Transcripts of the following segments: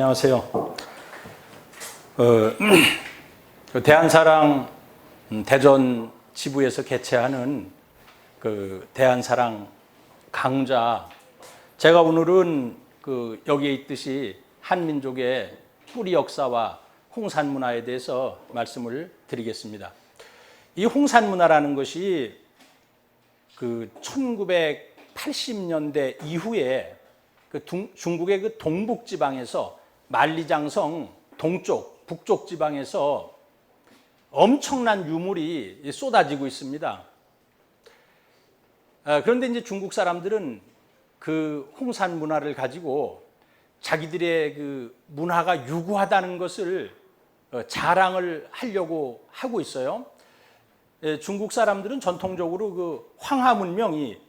안녕하세요. 대한사랑 대전 지부에서 개최하는 대한사랑 강좌, 제가 오늘은 여기에 있듯이 한민족의 뿌리 역사와 홍산 문화에 대해서 말씀을 드리겠습니다. 이 홍산 문화라는 것이 1980년대 이후에 중국의 동북 지방에서 만리장성 동쪽, 북쪽 지방에서 엄청난 유물이 쏟아지고 있습니다. 그런데 이제 중국 사람들은 그 홍산 문화를 가지고 자기들의 문화가 유구하다는 것을 자랑을 하려고 하고 있어요. 중국 사람들은 전통적으로 황하 문명이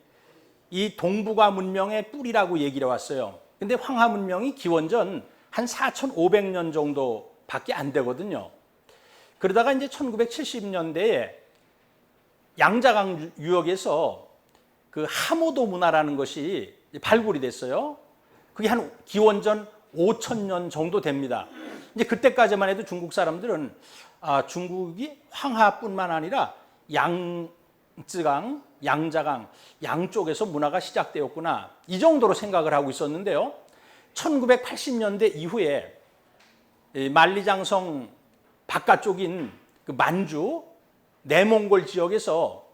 이 동북아 문명의 뿌리라고 얘기를 해왔어요. 근데 황하 문명이 기원전 한 4,500년 정도밖에 안 되거든요. 그러다가 이제 1970년대에 양자강 유역에서 하모도 문화라는 것이 발굴이 됐어요. 그게 한 기원전 5,000년 정도 됩니다. 이제 그때까지만 해도 중국 사람들은 중국이 황하뿐만 아니라 양쯔강, 양자강 양쪽에서 문화가 시작되었구나, 이 정도로 생각을 하고 있었는데요. 1980년대 이후에 만리장성 바깥쪽인 만주, 내몽골 지역에서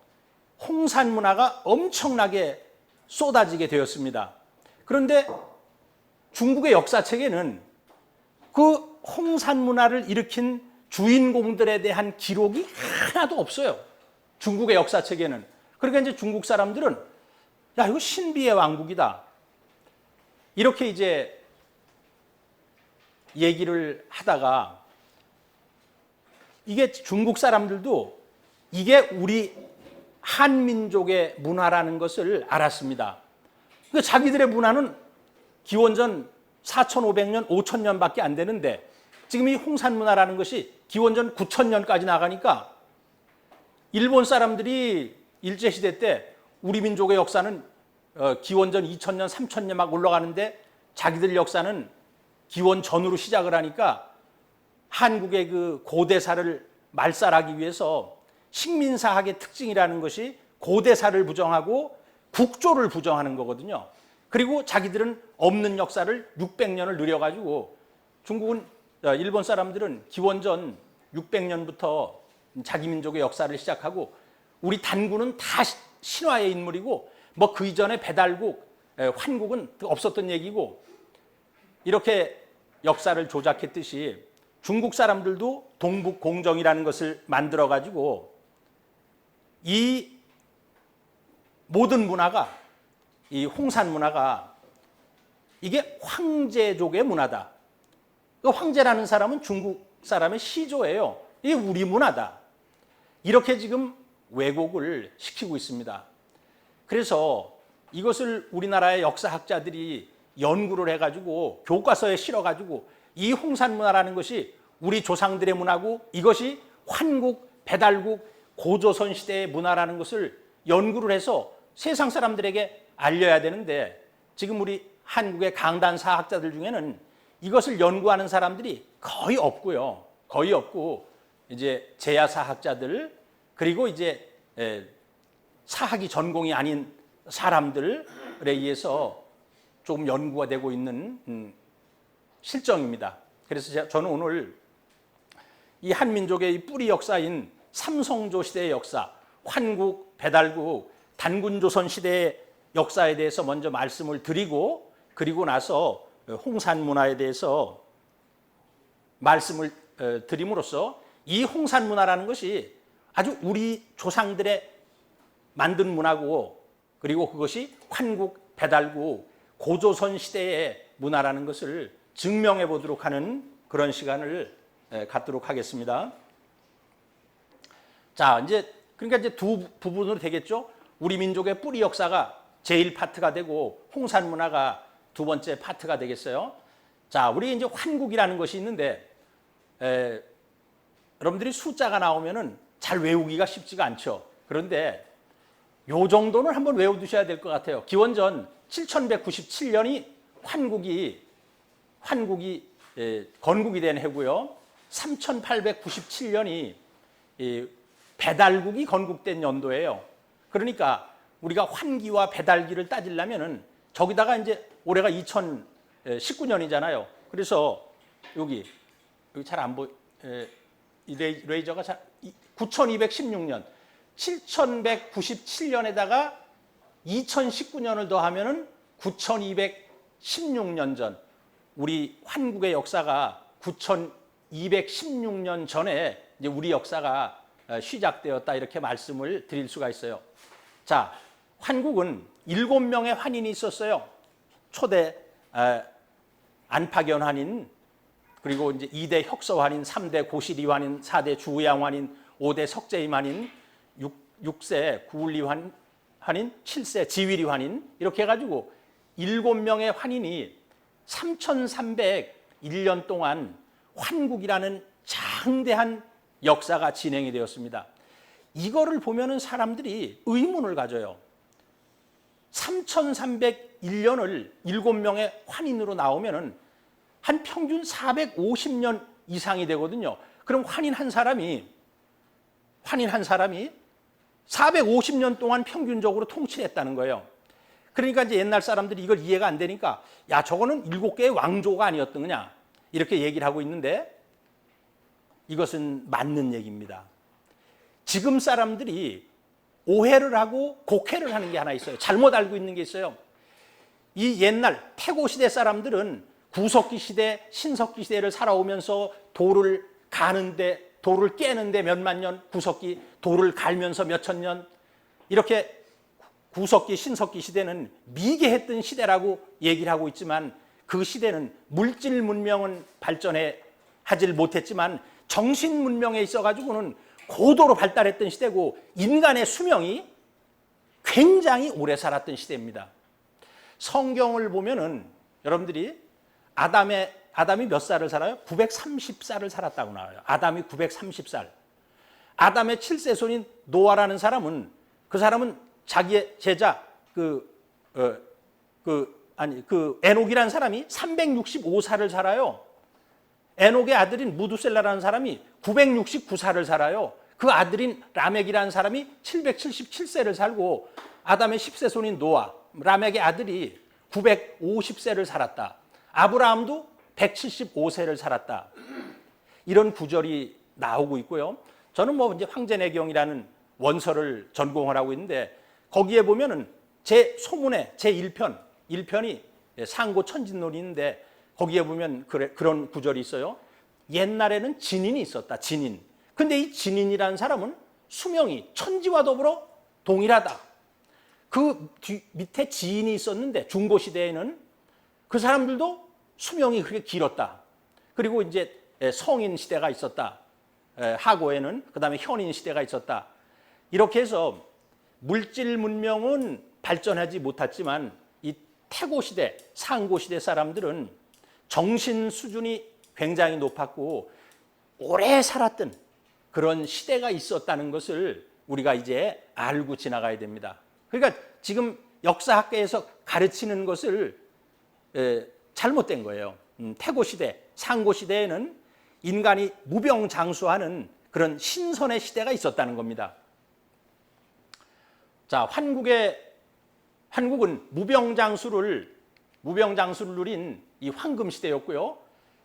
홍산 문화가 엄청나게 쏟아지게 되었습니다. 그런데 중국의 역사책에는 그 홍산 문화를 일으킨 주인공들에 대한 기록이 하나도 없어요. 중국의 역사책에는. 그러니까 이제 중국 사람들은 야, 이거 신비의 왕국이다, 이렇게 이제 얘기를 하다가, 이게 중국 사람들도 이게 우리 한민족의 문화라는 것을 알았습니다. 그러니까 자기들의 문화는 기원전 4,500년, 5,000년밖에 안 되는데 지금 이 홍산 문화라는 것이 기원전 9,000년까지 나가니까 일본 사람들이 일제시대 때 우리 민족의 역사는 기원전 2,000년, 3,000년 막 올라가는데 자기들 역사는 기원 전으로 시작을 하니까 한국의 고대사를 말살하기 위해서 식민사학의 특징이라는 것이 고대사를 부정하고 국조를 부정하는 거거든요. 그리고 자기들은 없는 역사를 600년을 누려가지고, 중국은, 일본 사람들은 기원전 600년부터 자기 민족의 역사를 시작하고, 우리 단군은 다 신화의 인물이고 뭐 그 이전에 배달국, 환국은 없었던 얘기고, 이렇게 역사를 조작했듯이 중국 사람들도 동북공정이라는 것을 만들어 가지고 이 모든 문화가, 이 홍산 문화가 이게 황제족의 문화다. 황제라는 사람은 중국 사람의 시조예요. 이게 우리 문화다, 이렇게 지금 왜곡을 시키고 있습니다. 그래서 이것을 우리나라의 역사학자들이 연구를 해가지고 교과서에 실어가지고 이 홍산 문화라는 것이 우리 조상들의 문화고 이것이 환국, 배달국, 고조선 시대의 문화라는 것을 연구를 해서 세상 사람들에게 알려야 되는데, 지금 우리 한국의 강단 사학자들 중에는 이것을 연구하는 사람들이 거의 없고요. 거의 없고, 이제 제야사학자들, 그리고 이제 사학이 전공이 아닌 사람들에 의해서 조금 연구가 되고 있는 실정입니다. 그래서 저는 오늘 이 한민족의 이 뿌리 역사인 삼성조 시대의 역사, 환국, 배달국, 단군조선 시대의 역사에 대해서 먼저 말씀을 드리고, 그리고 나서 홍산 문화에 대해서 말씀을 드림으로써 이 홍산 문화라는 것이 아주 우리 조상들의 만든 문화고, 그리고 그것이 환국, 배달국, 고조선 시대의 문화라는 것을 증명해 보도록 하는 그런 시간을 갖도록 하겠습니다. 자, 그러니까 이제 두 부분으로 되겠죠. 우리 민족의 뿌리 역사가 제일 파트가 되고 홍산 문화가 두 번째 파트가 되겠어요. 자, 우리 이제 환국이라는 것이 있는데, 여러분들이 숫자가 나오면은 잘 외우기가 쉽지가 않죠. 그런데 요 정도는 한번 외워두셔야 될 것 같아요. 기원전 7197년이 환국이 건국이 된 해고요. 3897년이 배달국이 건국된 연도예요. 그러니까 우리가 환기와 배달기를 따지려면은 저기다가 이제 올해가 2019년이잖아요. 그래서 여기 잘 안 보여. 레이저가 9216년, 7197년에다가 2019년을 더하면은 9216년 전, 우리 환국의 역사가 9216년 전에 이제 우리 역사가 시작되었다 이렇게 말씀을 드릴 수가 있어요. 자, 환국은 7명의 환인이 있었어요. 초대 안팎연 환인, 그리고 이제 2대 혁서 환인, 3대 고시리 환인, 4대 주양 환인, 5대 석재임 환인, 6세 구울리 환인, 7세 지위리 환인, 이렇게 해가지고 7명의 환인이 3301년 동안 환국이라는 장대한 역사가 진행이 되었습니다. 이거를 보면은 사람들이 의문을 가져요. 3301년을 7명의 환인으로 나오면은 한 평균 450년 이상이 되거든요. 그럼 환인 한 사람이 450년 동안 평균적으로 통치했다는 거예요. 그러니까 이제 옛날 사람들이 이걸 이해가 안 되니까 야, 저거는 7개의 왕조가 아니었더냐 이렇게 얘기를 하고 있는데 이것은 맞는 얘기입니다. 지금 사람들이 오해를 하고 곡해를 하는 게 하나 있어요. 잘못 알고 있는 게 있어요. 이 옛날 태고시대 사람들은 구석기 시대, 신석기 시대를 살아오면서 돌을 깨는데 몇만 년, 구석기 돌을 갈면서 몇천 년, 이렇게 구석기, 신석기 시대는 미개했던 시대라고 얘기를 하고 있지만 그 시대는 물질 문명은 발전해 하질 못했지만 정신 문명에 있어가지고는 고도로 발달했던 시대고 인간의 수명이 굉장히 오래 살았던 시대입니다. 성경을 보면은 여러분들이 아담이 몇 살을 살아요? 930살을 살았다고 나와요. 아담이 930살. 아담의 7세 손인 노아라는 사람은 그 사람은 자기의 제자 에녹이라는 사람이 365살을 살아요. 에녹의 아들인 무두셀라라는 사람이 969살을 살아요. 그 아들인 라멕이라는 사람이 777세를 살고 아담의 10세 손인 노아, 라멕의 아들이 950세를 살았다. 아브라함도 175세를 살았다. 이런 구절이 나오고 있고요. 저는 뭐 이제 황제내경이라는 원서를 전공을 하고 있는데 거기에 보면은 제 소문에 제 1편이 상고 천진론이 있는데 거기에 보면 그런 구절이 있어요. 옛날에는 진인이 있었다. 진인. 근데 이 진인이라는 사람은 수명이 천지와 더불어 동일하다. 그 밑에 지인이 있었는데 중고시대에는 그 사람들도 수명이 그렇게 길었다. 그리고 이제 성인 시대가 있었다. 하고에는 그다음에 현인 시대가 있었다. 이렇게 해서 물질 문명은 발전하지 못했지만 이 태고 시대, 상고 시대 사람들은 정신 수준이 굉장히 높았고 오래 살았던 그런 시대가 있었다는 것을 우리가 이제 알고 지나가야 됩니다. 그러니까 지금 역사학계에서 가르치는 것을 잘못된 거예요. 태고 시대, 상고 시대에는 인간이 무병장수하는 그런 신선의 시대가 있었다는 겁니다. 자, 환국은 무병장수를 누린 이 황금 시대였고요.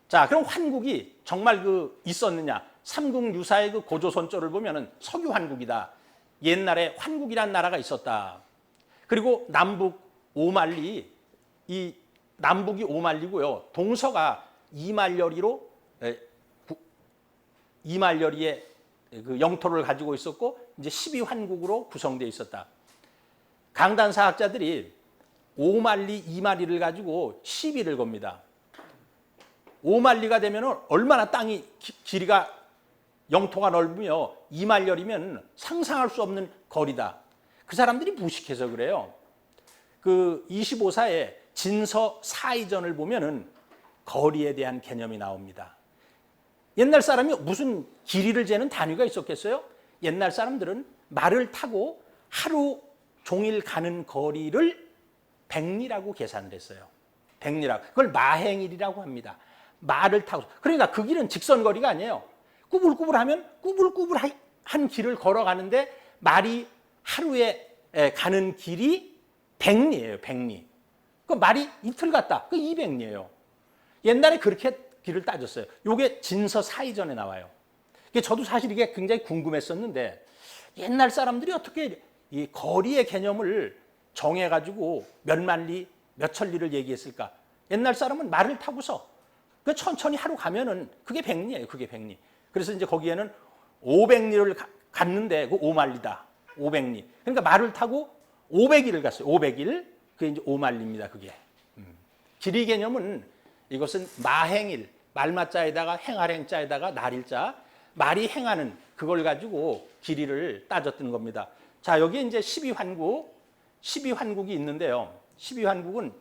자, 그럼 환국이 정말 있었느냐? 삼국유사의 그 고조선조를 보면은 석유환국이다. 옛날에 환국이란 나라가 있었다. 그리고 남북이 오만리고요. 동서가 이말려리의 그 영토를 가지고 있었고 이제 12환국으로 구성되어 있었다. 강단사학자들이 오만리, 이만리를 가지고 시비를 겁니다. 오만리가 되면 얼마나 땅이 길이가 영토가 넓으며 이말려리면 상상할 수 없는 거리다. 그 사람들이 무식해서 그래요. 그 25사의 진서 사이전을 보면은 거리에 대한 개념이 나옵니다. 옛날 사람이 무슨 길이를 재는 단위가 있었겠어요? 옛날 사람들은 말을 타고 하루 종일 가는 거리를 백리라고 계산을 했어요. 백리라고. 그걸 마행일이라고 합니다. 말을 타고, 그러니까 그 길은 직선거리가 아니에요. 꾸불꾸불하면 꾸불꾸불한 길을 걸어가는데 말이 하루에 가는 길이 100리예요. 100리. 그 말이 이틀 갔다. 그 200리예요. 옛날에 그렇게 길을 따졌어요. 이게 진서 사이전에 나와요. 저도 사실 이게 굉장히 궁금했었는데 옛날 사람들이 어떻게 이 거리의 개념을 정해가지고 몇만 리, 몇천 리를 얘기했을까? 옛날 사람은 말을 타고서 그 천천히 하루 가면은 그게 100리예요. 그게 100리. 그래서 이제 거기에는 500리를 갔는데 그 5만리다. 500리. 그러니까 말을 타고 500일을 갔어요. 500일. 그게 이제 5만리입니다. 그게. 길이 개념은 이것은 마행일, 말마자에다가 행할행자에다가 날일자, 말이 행하는 그걸 가지고 길이를 따졌던 겁니다. 자, 여기 이제 12환국이 있는데요. 12환국은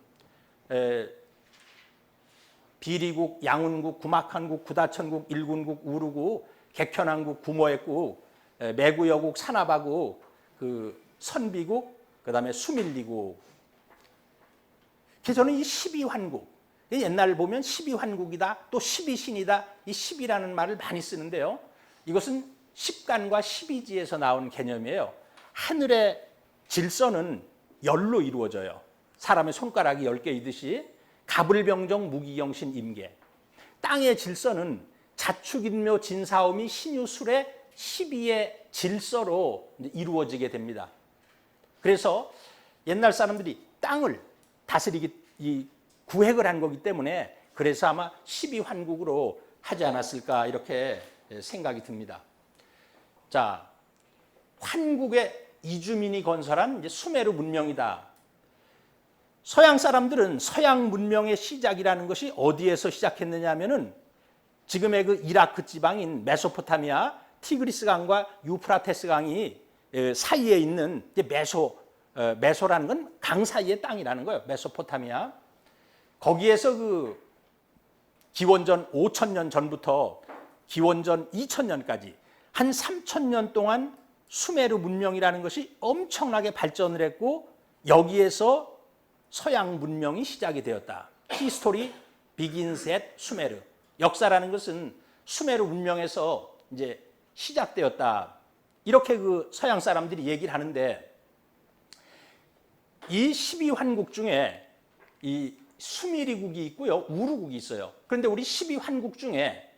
비리국, 양운국, 구막한국, 구다천국, 일군국, 우루국, 객현왕국, 구모액국, 매구여국, 산하바국, 그 선비국, 그다음에 수밀리국. 저는 이 12환국, 옛날 보면 12환국이다, 또 12신이다, 이 10이라는 말을 많이 쓰는데요. 이것은 십간과 12지에서 나온 개념이에요. 하늘의 질서는 열로 이루어져요. 사람의 손가락이 10개이듯이 가불병정 무기경신 임계. 땅의 질서는 자축인묘 진사오미 신유술의 12의 질서로 이루어지게 됩니다. 그래서 옛날 사람들이 땅을 다스리기 구획을 한 거기 때문에 그래서 아마 12환국으로 하지 않았을까 이렇게 생각이 듭니다. 자, 환국의 이주민이 건설한 이제 수메르 문명이다. 서양 사람들은 서양 문명의 시작이라는 것이 어디에서 시작했느냐 하면은 지금의 그 이라크 지방인 메소포타미아, 티그리스 강과 유프라테스 강이 사이에 있는 이제 메소라는 건 강 사이의 땅이라는 거예요. 메소포타미아. 거기에서 그 기원전 5,000년 전부터 기원전 2,000년까지 한 3,000년 동안 수메르 문명이라는 것이 엄청나게 발전을 했고 여기에서 서양 문명이 시작이 되었다. History begins at 수메르. 역사라는 것은 수메르 문명에서 이제 시작되었다. 이렇게 그 서양 사람들이 얘기를 하는데 이 12환국 중에 이 수미리국이 있고요. 우루국이 있어요. 그런데 우리 12환국 중에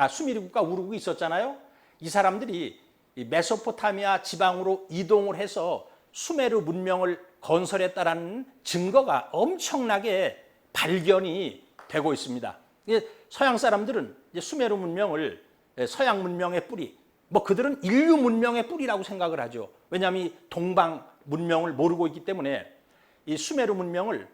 수미리국과 우루국이 있었잖아요. 이 사람들이 이 메소포타미아 지방으로 이동을 해서 수메르 문명을 건설했다라는 증거가 엄청나게 발견이 되고 있습니다. 서양 사람들은 이제 수메르 문명을 서양 문명의 뿌리, 뭐 그들은 인류 문명의 뿌리라고 생각을 하죠. 왜냐하면 이 동방 문명을 모르고 있기 때문에 이 수메르 문명을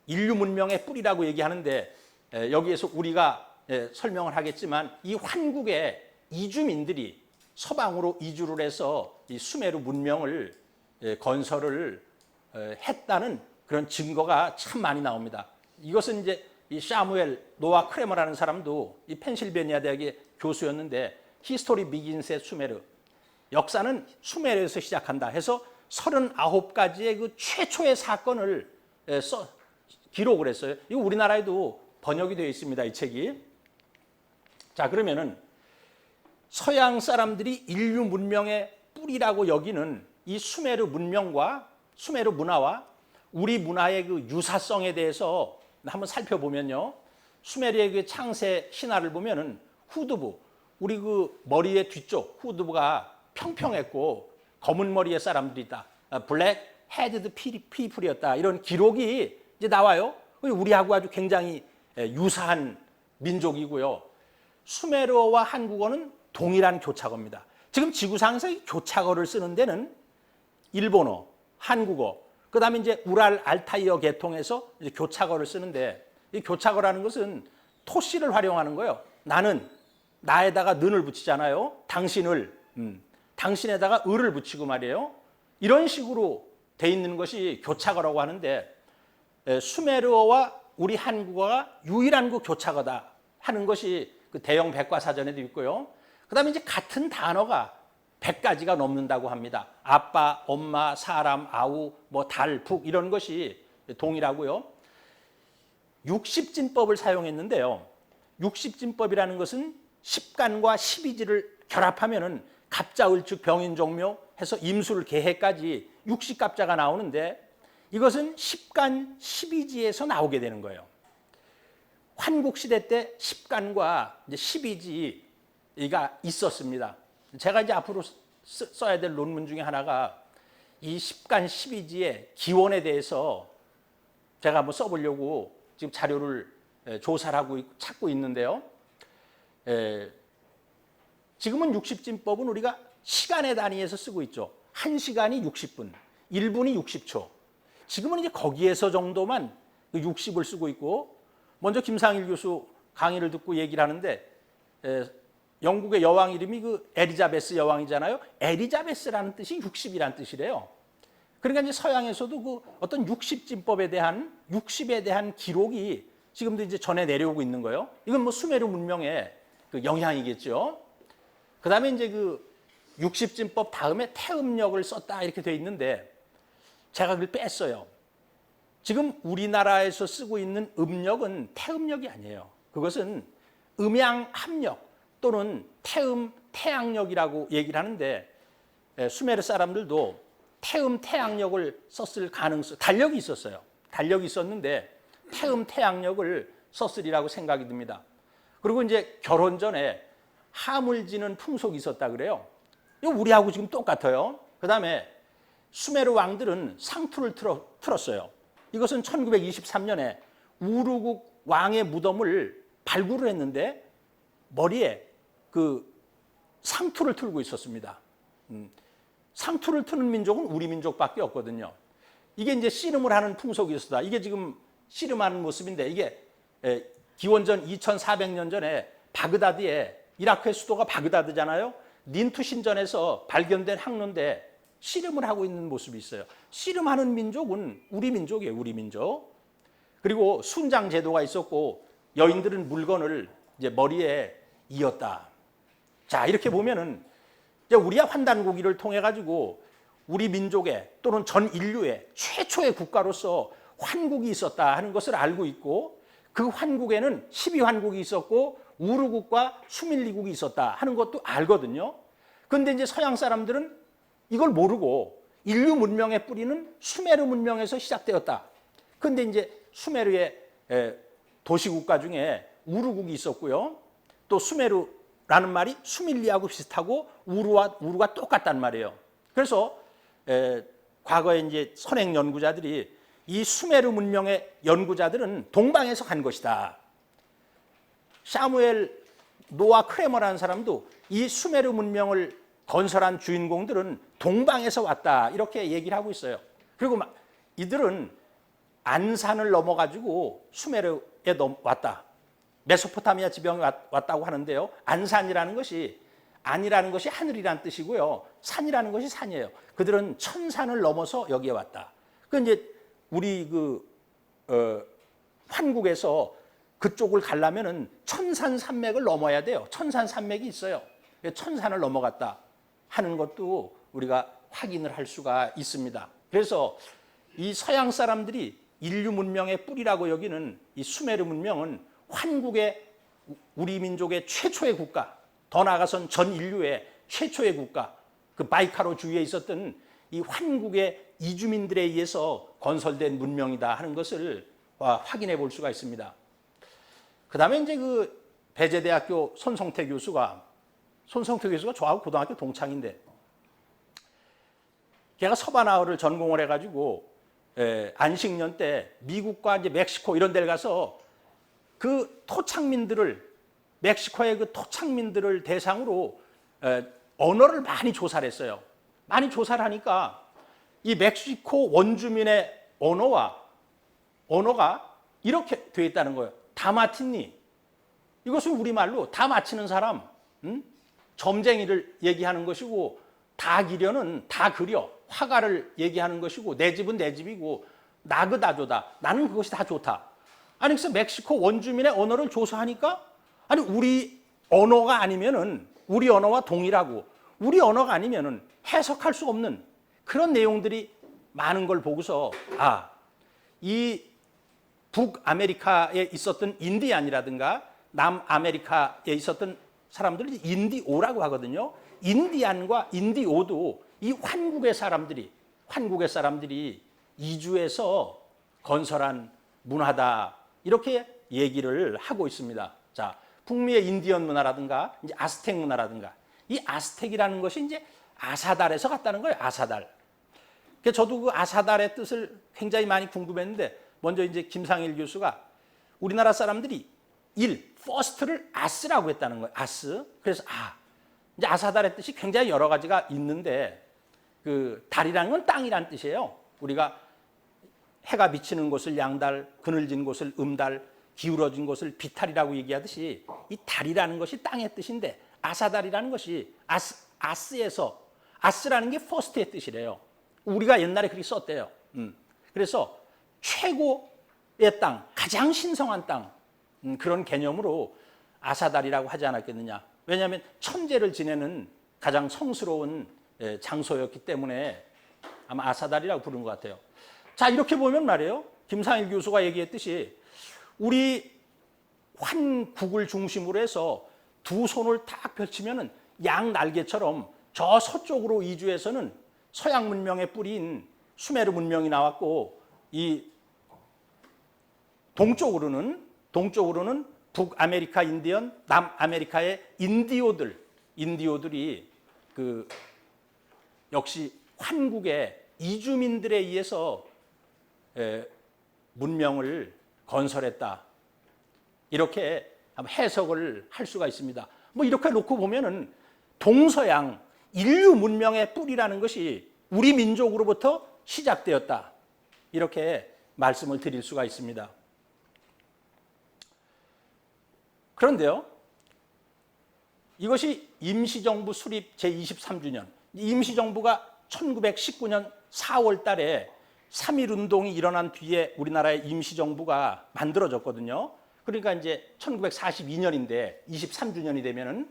인류 문명의 뿌리라고 얘기하는데 여기에서 우리가 설명을 하겠지만 이 환국의 이주민들이 서방으로 이주를 해서 이 수메르 문명을 건설을 했다는 그런 증거가 참 많이 나옵니다. 이것은 이제 이 샤무엘 노아 크레머라는 사람도 이 펜실베니아 대학의 교수였는데 히스토리 비긴스의 수메르, 역사는 수메르에서 시작한다 해서 39가지의 그 최초의 사건을 기록을 했어요. 이거 우리나라에도 번역이 되어 있습니다. 이 책이. 자, 그러면은 서양 사람들이 인류 문명의 뿌리라고 여기는 이 수메르 문명과 수메르 문화와 우리 문화의 그 유사성에 대해서 한번 살펴보면요. 수메르의 그 창세 신화를 보면은 후두부, 우리 그 머리의 뒤쪽 후두부가 평평했고 검은 머리의 사람들이다. 블랙 헤드드 피플이었다. 이런 기록이 이제 나와요. 우리하고 아주 굉장히 유사한 민족이고요. 수메르어와 한국어는 동일한 교차어입니다. 지금 지구상에서 이 교차어를 쓰는 데는 일본어, 한국어, 그다음에 이제 우랄 알타이어 계통에서 이제 교차어를 쓰는데 이 교차어라는 것은 토씨를 활용하는 거예요. 나는 나에다가 는을 붙이잖아요. 당신을 당신에다가 을을 붙이고 말이에요. 이런 식으로 돼 있는 것이 교차어라고 하는데 수메르어와 우리 한국어가 유일한 그 교차어다 하는 것이 그 대형 백과사전에도 있고요. 그다음에 이제 같은 단어가 100가지가 넘는다고 합니다. 아빠, 엄마, 사람, 아우, 뭐 달, 북 이런 것이 동일하고요. 육십진법을 사용했는데요. 육십진법이라는 것은 십간과 십이지를 결합하면은 갑자을축 병인종묘 해서 임술 개해까지 60갑자가 나오는데 이것은 십간 십이지에서 나오게 되는 거예요. 환국시대 때 십간과 십이지가 있었습니다. 제가 이제 앞으로 써야 될 논문 중에 하나가 이 십간 십이지의 기원에 대해서 제가 한번 써보려고 지금 자료를 조사를 하고 찾고 있는데요. 지금은 육십진법은 우리가 시간의 단위에서 쓰고 있죠. 1시간이 60분, 1분이 60초. 지금은 이제 거기에서 정도만 60을 쓰고 있고, 먼저 김상일 교수 강의를 듣고 얘기를 하는데, 영국의 여왕 이름이 그 엘리자베스 여왕이잖아요. 엘리자베스라는 뜻이 60이라는 뜻이래요. 그러니까 이제 서양에서도 그 어떤 육십진법에 대한 60에 대한 기록이 지금도 이제 전해 내려오고 있는 거예요. 이건 뭐 수메르 문명의 그 영향이겠죠. 그다음에 이제 그 육십진법 다음에 태음력을 썼다 이렇게 돼 있는데 제가 그걸 뺐어요. 지금 우리나라에서 쓰고 있는 음력은 태음력이 아니에요. 그것은 음양합력 또는 태양력이라고 얘기를 하는데 수메르 사람들도 태양력을 썼을 가능성, 달력이 있었어요. 달력이 있었는데 태양력을 썼으리라고 생각이 듭니다. 그리고 이제 결혼 전에 함을 지는 풍속이 있었다 그래요. 이거 우리하고 지금 똑같아요. 그 다음에 수메르 왕들은 상투를 틀었어요. 이것은 1923년에 우르국 왕의 무덤을 발굴을 했는데 머리에 그 상투를 틀고 있었습니다. 상투를 트는 민족은 우리 민족밖에 없거든요. 이게 이제 씨름을 하는 풍속이 있었다. 이게 지금 씨름하는 모습인데 이게 기원전 2400년 전에 바그다드에 이라크의 수도가 바그다드잖아요. 닌투 신전에서 발견된 항로인데 씨름을 하고 있는 모습이 있어요. 씨름하는 민족은 우리 민족이에요. 우리 민족. 그리고 순장 제도가 있었고 여인들은 물건을 이제 머리에 이었다. 자, 이렇게 보면은 이제 우리가 환단고기를 통해 가지고 우리 민족의 또는 전 인류의 최초의 국가로서 환국이 있었다 하는 것을 알고 있고 그 환국에는 12환국이 있었고 우르국과 수밀리국이 있었다 하는 것도 알거든요. 그런데 이제 서양 사람들은 이걸 모르고 인류 문명의 뿌리는 수메르 문명에서 시작되었다. 그런데 이제 수메르의 도시국가 중에 우르국이 있었고요. 또 수메르라는 말이 수밀리하고 비슷하고 우루가 똑같단 말이에요. 그래서 과거에 이제 선행 연구자들이 이 수메르 문명의 연구자들은 동방에서 간 것이다. 샤무엘 노아 크레머라는 사람도 이 수메르 문명을 건설한 주인공들은 동방에서 왔다 이렇게 얘기를 하고 있어요. 그리고 이들은 안산을 넘어가지고 수메르에 왔다. 메소포타미아 지방에 왔다고 하는데요. 안산이라는 것이 안이라는 것이 하늘이라는 뜻이고요. 산이라는 것이 산이에요. 그들은 천산을 넘어서 여기에 왔다. 그 이제 우리 환국에서 그쪽을 가려면은 천산산맥을 넘어야 돼요. 천산산맥이 있어요. 천산을 넘어갔다 하는 것도 우리가 확인을 할 수가 있습니다. 그래서 이 서양 사람들이 인류 문명의 뿌리라고 여기는 이 수메르 문명은 환국의 우리 민족의 최초의 국가, 더 나아가선 전 인류의 최초의 국가, 그 바이카로 주위에 있었던 이 환국의 이주민들에 의해서 건설된 문명이다 하는 것을 확인해 볼 수가 있습니다. 그 다음에 이제 그 배재대학교 손성태 교수가 저하고 고등학교 동창인데 걔가 서바나어를 전공을 해가지고 안식년 때 미국과 이제 멕시코 이런 데를 가서 그 토착민들을 멕시코의 그 토착민들을 대상으로 언어를 많이 조사를 했어요. 많이 조사를 하니까 이 멕시코 원주민의 언어가 이렇게 되어 있다는 거예요. 다마티니. 이것은 우리말로 다 맞히는 사람, 점쟁이를 얘기하는 것이고 다 기려는 다 그려. 화가를 얘기하는 것이고 내 집은 내 집이고 나그다조다. 나는 그것이 다 좋다. 아니 그래서 멕시코 원주민의 언어를 조사하니까 아니 우리 언어가 아니면은 우리 언어와 동일하고 우리 언어가 아니면은 해석할 수 없는 그런 내용들이 많은 걸 보고서 이 북아메리카에 있었던 인디안이라든가 남아메리카에 있었던 사람들을 인디오라고 하거든요. 인디안과 인디오도 이 환국의 사람들이 이주해서 건설한 문화다. 이렇게 얘기를 하고 있습니다. 자, 북미의 인디언 문화라든가 이제 아스텍 문화라든가 이 아스텍이라는 것이 이제 아사달에서 갔다는 거예요. 아사달. 그러니까 저도 그 아사달의 뜻을 굉장히 많이 궁금했는데 먼저 이제 김상일 교수가 우리나라 사람들이 first를 아스라고 했다는 거예요. 아스. 그래서 이제 아사달의 뜻이 굉장히 여러 가지가 있는데 그 달이라는 건 땅이라는 뜻이에요. 우리가 해가 비치는 곳을 양달, 그늘진 곳을 음달, 기울어진 곳을 비탈이라고 얘기하듯이 이 달이라는 것이 땅의 뜻인데 아사달이라는 것이 아스에서 아스라는 게 first의 뜻이래요. 우리가 옛날에 그렇게 썼대요. 그래서 최고의 땅, 가장 신성한 땅 그런 개념으로 아사달이라고 하지 않았겠느냐. 왜냐하면 천재를 지내는 가장 성스러운 장소였기 때문에 아마 아사달이라고 부른 것 같아요. 자, 이렇게 보면 말이에요. 김상일 교수가 얘기했듯이 우리 환국을 중심으로 해서 두 손을 딱 펼치면은 양 날개처럼 저 서쪽으로 이주해서는 서양 문명의 뿌리인 수메르 문명이 나왔고 이 동쪽으로는 북아메리카 인디언, 남아메리카의 인디오들이 그 역시 환국의 이주민들에 의해서 문명을 건설했다. 이렇게 해석을 할 수가 있습니다. 뭐 이렇게 놓고 보면은 동서양 인류 문명의 뿌리라는 것이 우리 민족으로부터 시작되었다. 이렇게 말씀을 드릴 수가 있습니다. 그런데요, 이것이 임시정부 수립 제23주년, 임시정부가 1919년 4월 달에 3.1운동이 일어난 뒤에 우리나라의 임시정부가 만들어졌거든요. 그러니까 이제 1942년인데 23주년이 되면은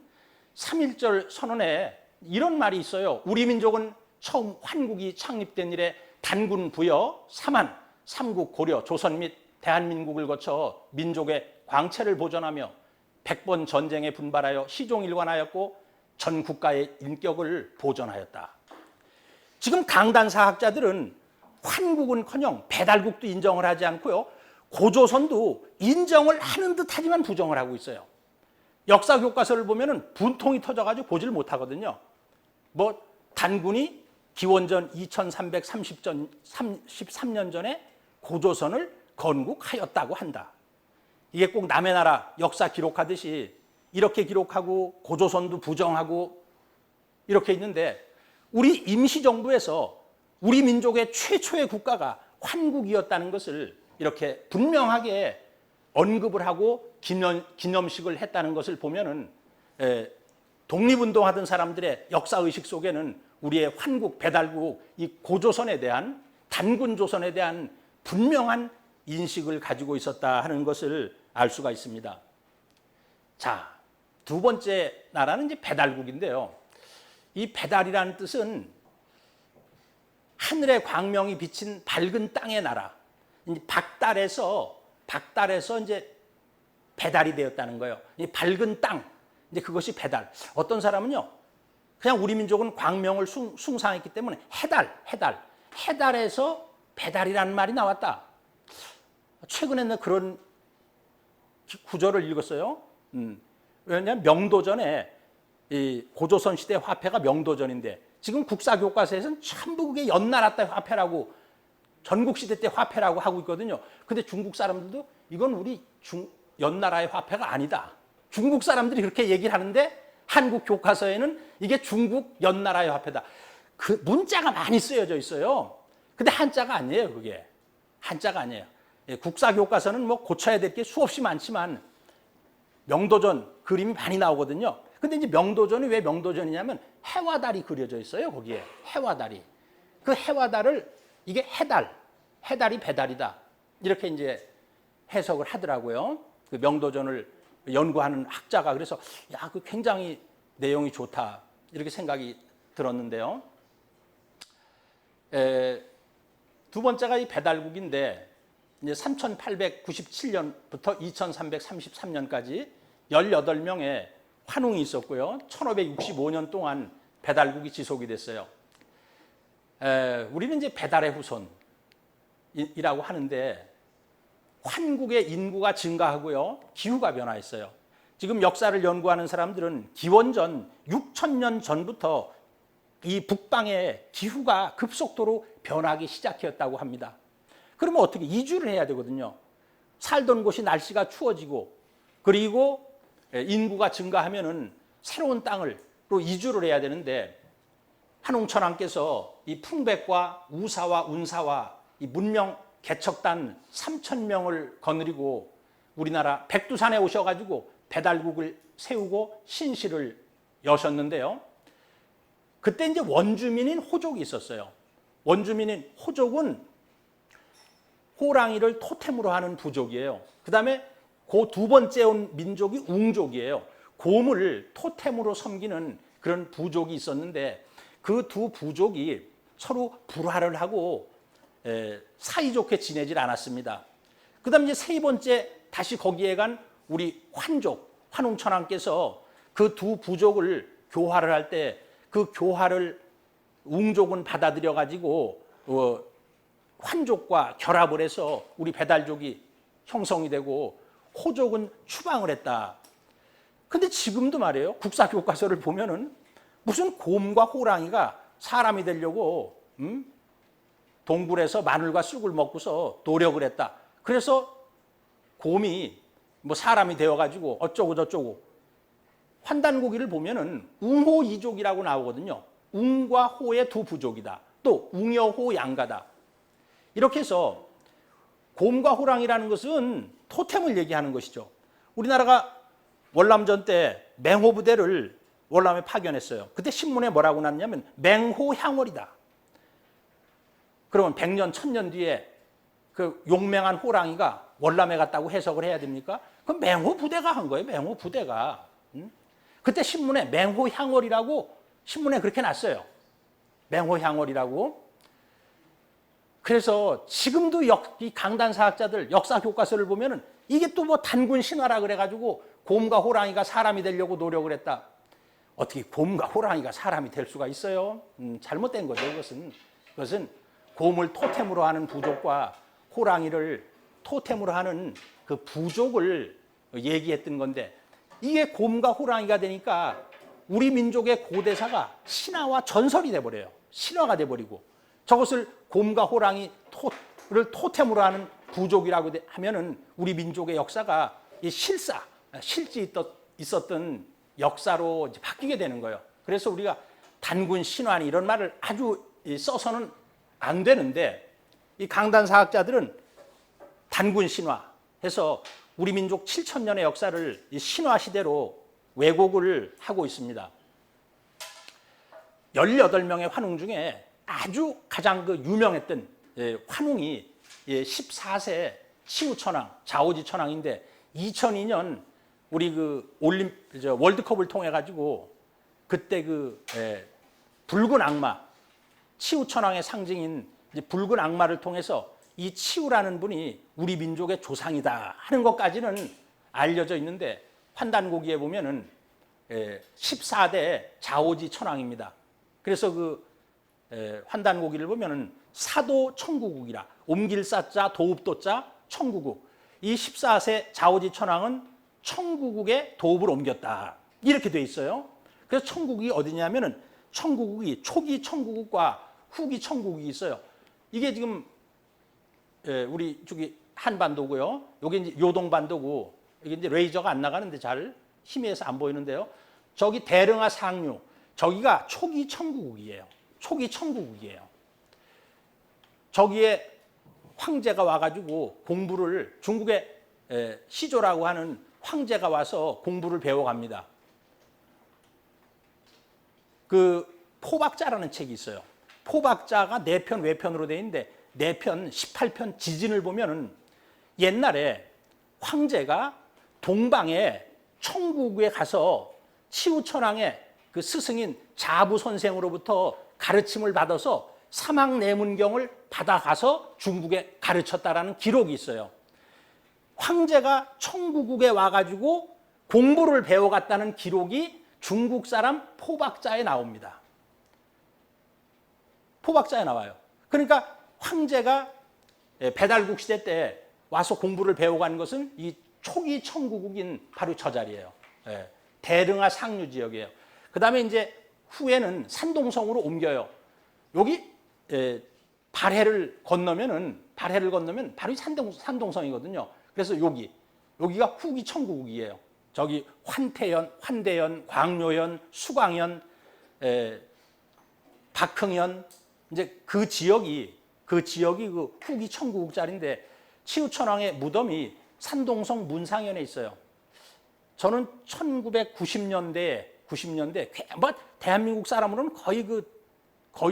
3.1절 선언에 이런 말이 있어요. 우리 민족은 처음 환국이 창립된 이래 단군 부여, 삼한, 삼국 고려, 조선 및 대한민국을 거쳐 민족의 광채를 보존하며 100번 전쟁에 분발하여 시종일관하였고 전 국가의 인격을 보존하였다. 지금 강단사학자들은 환국은커녕 배달국도 인정을 하지 않고요. 고조선도 인정을 하는 듯하지만 부정을 하고 있어요. 역사 교과서를 보면은 분통이 터져가지고 보지를 못하거든요. 뭐 단군이 기원전 2333년 전에 고조선을 건국하였다고 한다. 이게 꼭 남의 나라 역사 기록하듯이 이렇게 기록하고 고조선도 부정하고 이렇게 있는데 우리 임시정부에서 우리 민족의 최초의 국가가 환국이었다는 것을 이렇게 분명하게 언급을 하고 기념식을 했다는 것을 보면은 독립운동하던 사람들의 역사의식 속에는 우리의 환국, 배달국, 이 고조선에 대한 단군조선에 대한 분명한 인식을 가지고 있었다 하는 것을 알 수가 있습니다. 자, 두 번째 나라는 이제 배달국인데요. 이 배달이라는 뜻은 하늘의 광명이 비친 밝은 땅의 나라. 이제 박달에서 이제 배달이 되었다는 거예요. 이 밝은 땅. 이제 그것이 배달. 어떤 사람은요, 그냥 우리 민족은 광명을 숭상했기 때문에 해달에서 배달이라는 말이 나왔다. 최근에 그런 구절을 읽었어요. 왜냐하면 명도전에 이 고조선 시대 화폐가 명도전인데 지금 국사교과서에서는 전부 그게 연나라 때 화폐라고 전국시대 때 화폐라고 하고 있거든요. 근데 중국 사람들도 이건 우리 연나라의 화폐가 아니다. 중국 사람들이 그렇게 얘기를 하는데 한국 교과서에는 이게 중국 연나라의 화폐다. 그 문자가 많이 쓰여져 있어요. 근데 한자가 아니에요, 그게. 한자가 아니에요. 국사교과서는 뭐 고쳐야 될 게 수없이 많지만 명도전 그림이 많이 나오거든요. 근데 이제 명도전이 왜 명도전이냐면 해와 달이 그려져 있어요, 거기에. 해와 달이. 그 해와 달을 이게 해달이 배달이다. 이렇게 이제 해석을 하더라고요. 그 명도전을 연구하는 학자가. 그래서 야, 그 굉장히 내용이 좋다. 이렇게 생각이 들었는데요. 두 번째가 이 배달국인데 이제 3897년부터 2333년까지 18명의 환웅이 있었고요. 1565년 동안 배달국이 지속이 됐어요. 우리는 이제 배달의 후손이라고 하는데 환국의 인구가 증가하고요. 기후가 변화했어요. 지금 역사를 연구하는 사람들은 기원전 6000년 전부터 이 북방의 기후가 급속도로 변하기 시작했다고 합니다. 그러면 어떻게 이주를 해야 되거든요. 살던 곳이 날씨가 추워지고 그리고 인구가 증가하면은 새로운 땅으로 이주를 해야 되는데 한웅천왕께서 이 풍백과 우사와 운사와 이 문명 개척단 3000명을 거느리고 우리나라 백두산에 오셔가지고 배달국을 세우고 신실을 여셨는데요. 그때 이제 원주민인 호족이 있었어요. 원주민인 호족은 호랑이를 토템으로 하는 부족이에요. 그 다음에 그 두 번째 온 민족이 웅족이에요. 곰을 토템으로 섬기는 그런 부족이 있었는데 그 두 부족이 서로 불화를 하고 사이좋게 지내질 않았습니다. 그 다음에 이제 세 번째 다시 거기에 간 우리 환족, 환웅천왕께서 그 두 부족을 교화를 할 때 그 교화를 웅족은 받아들여 가지고 환족과 결합을 해서 우리 배달족이 형성이 되고 호족은 추방을 했다. 근데 지금도 말이에요. 국사 교과서를 보면은 무슨 곰과 호랑이가 사람이 되려고 동굴에서 마늘과 쑥을 먹고서 노력을 했다. 그래서 곰이 뭐 사람이 되어가지고 어쩌고 저쩌고. 환단고기를 보면은 웅호이족이라고 나오거든요. 웅과 호의 두 부족이다. 또 웅여호 양가다. 이렇게 해서 곰과 호랑이라는 것은 토템을 얘기하는 것이죠. 우리나라가 월남전 때 맹호부대를 월남에 파견했어요. 그때 신문에 뭐라고 났냐면 맹호향월이다. 그러면 100년, 1000년 뒤에 그 용맹한 호랑이가 월남에 갔다고 해석을 해야 됩니까? 그럼 맹호부대가 한 거예요. 맹호부대가. 그때 신문에 맹호향월이라고 신문에 그렇게 났어요. 맹호향월이라고. 그래서 지금도 이 강단사학자들 역사 교과서를 보면은 이게 또 뭐 단군 신화라 그래가지고 곰과 호랑이가 사람이 되려고 노력을 했다. 어떻게 곰과 호랑이가 사람이 될 수가 있어요? 잘못된 거죠. 그것은 곰을 토템으로 하는 부족과 호랑이를 토템으로 하는 그 부족을 얘기했던 건데 이게 곰과 호랑이가 되니까 우리 민족의 고대사가 신화와 전설이 돼버려요. 신화가 돼버리고 저것을 곰과 호랑이를 토템으로 하는 부족이라고 하면은 우리 민족의 역사가 실제 있었던 역사로 이제 바뀌게 되는 거예요. 그래서 우리가 단군 신환 이런 말을 아주 써서는 안 되는데 이 강단사학자들은 단군 신화 해서 우리 민족 7000년의 역사를 신화 시대로 왜곡을 하고 있습니다. 18명의 환웅 중에 아주 가장 유명했던 환웅이 14세 치우천왕, 자오지천왕인데 2002년 우리 월드컵을 통해 가지고 그때 붉은 악마, 치우천왕의 상징인 붉은 악마를 통해서 이 치우라는 분이 우리 민족의 조상이다 하는 것까지는 알려져 있는데 환단고기에 보면은 14대 자오지 천왕입니다. 그래서 환단고기를 보면은 사도 청구국이라 옮길사자 도읍도자 청구국 이 14세 자오지 천왕은 청구국에 도읍을 옮겼다 이렇게 돼 있어요. 그래서 청구국이 어디냐면은 청구국이 초기 청구국과 후기 청구국이 있어요. 이게 지금 우리 저기 한반도고요. 여기 이제 요동반도고 이게 이제 레이저가 안 나가는데 잘 희미해서 안 보이는데요. 저기 대릉하 상류 저기가 초기 청구국이에요. 초기 청구국이에요. 저기에 황제가 와가지고 공부를 중국의 시조라고 하는 황제가 와서 공부를 배워갑니다. 포박자라는 책이 있어요. 포박자가 4편 외편으로 되어 있는데 4편 18편 지진을 보면은 옛날에 황제가 동방에 청구국에 가서 치우천왕의 그 스승인 자부 선생으로부터 가르침을 받아서 사막내문경을 받아가서 중국에 가르쳤다라는 기록이 있어요. 황제가 청구국에 와가지고 공부를 배워갔다는 기록이 중국 사람 포박자에 나옵니다. 포박자에 나와요. 그러니까 황제가 배달국 시대 때 와서 공부를 배워간 것은 이 초기 청구국인 바로 저 자리예요. 대릉하 상류 지역이에요. 그 다음에 이제 후에는 산동성으로 옮겨요. 여기 발해를 건너면 바로 산동성이거든요. 그래서 여기가 후기 청구국이에요. 저기 환대현, 광묘현, 수광현, 박흥현, 이제 그 지역이 그 후기 청구국 자리인데 치우천왕의 무덤이 산동성 문상현에 있어요. 저는 1990년대 뭐 대한민국 사람으로는 거의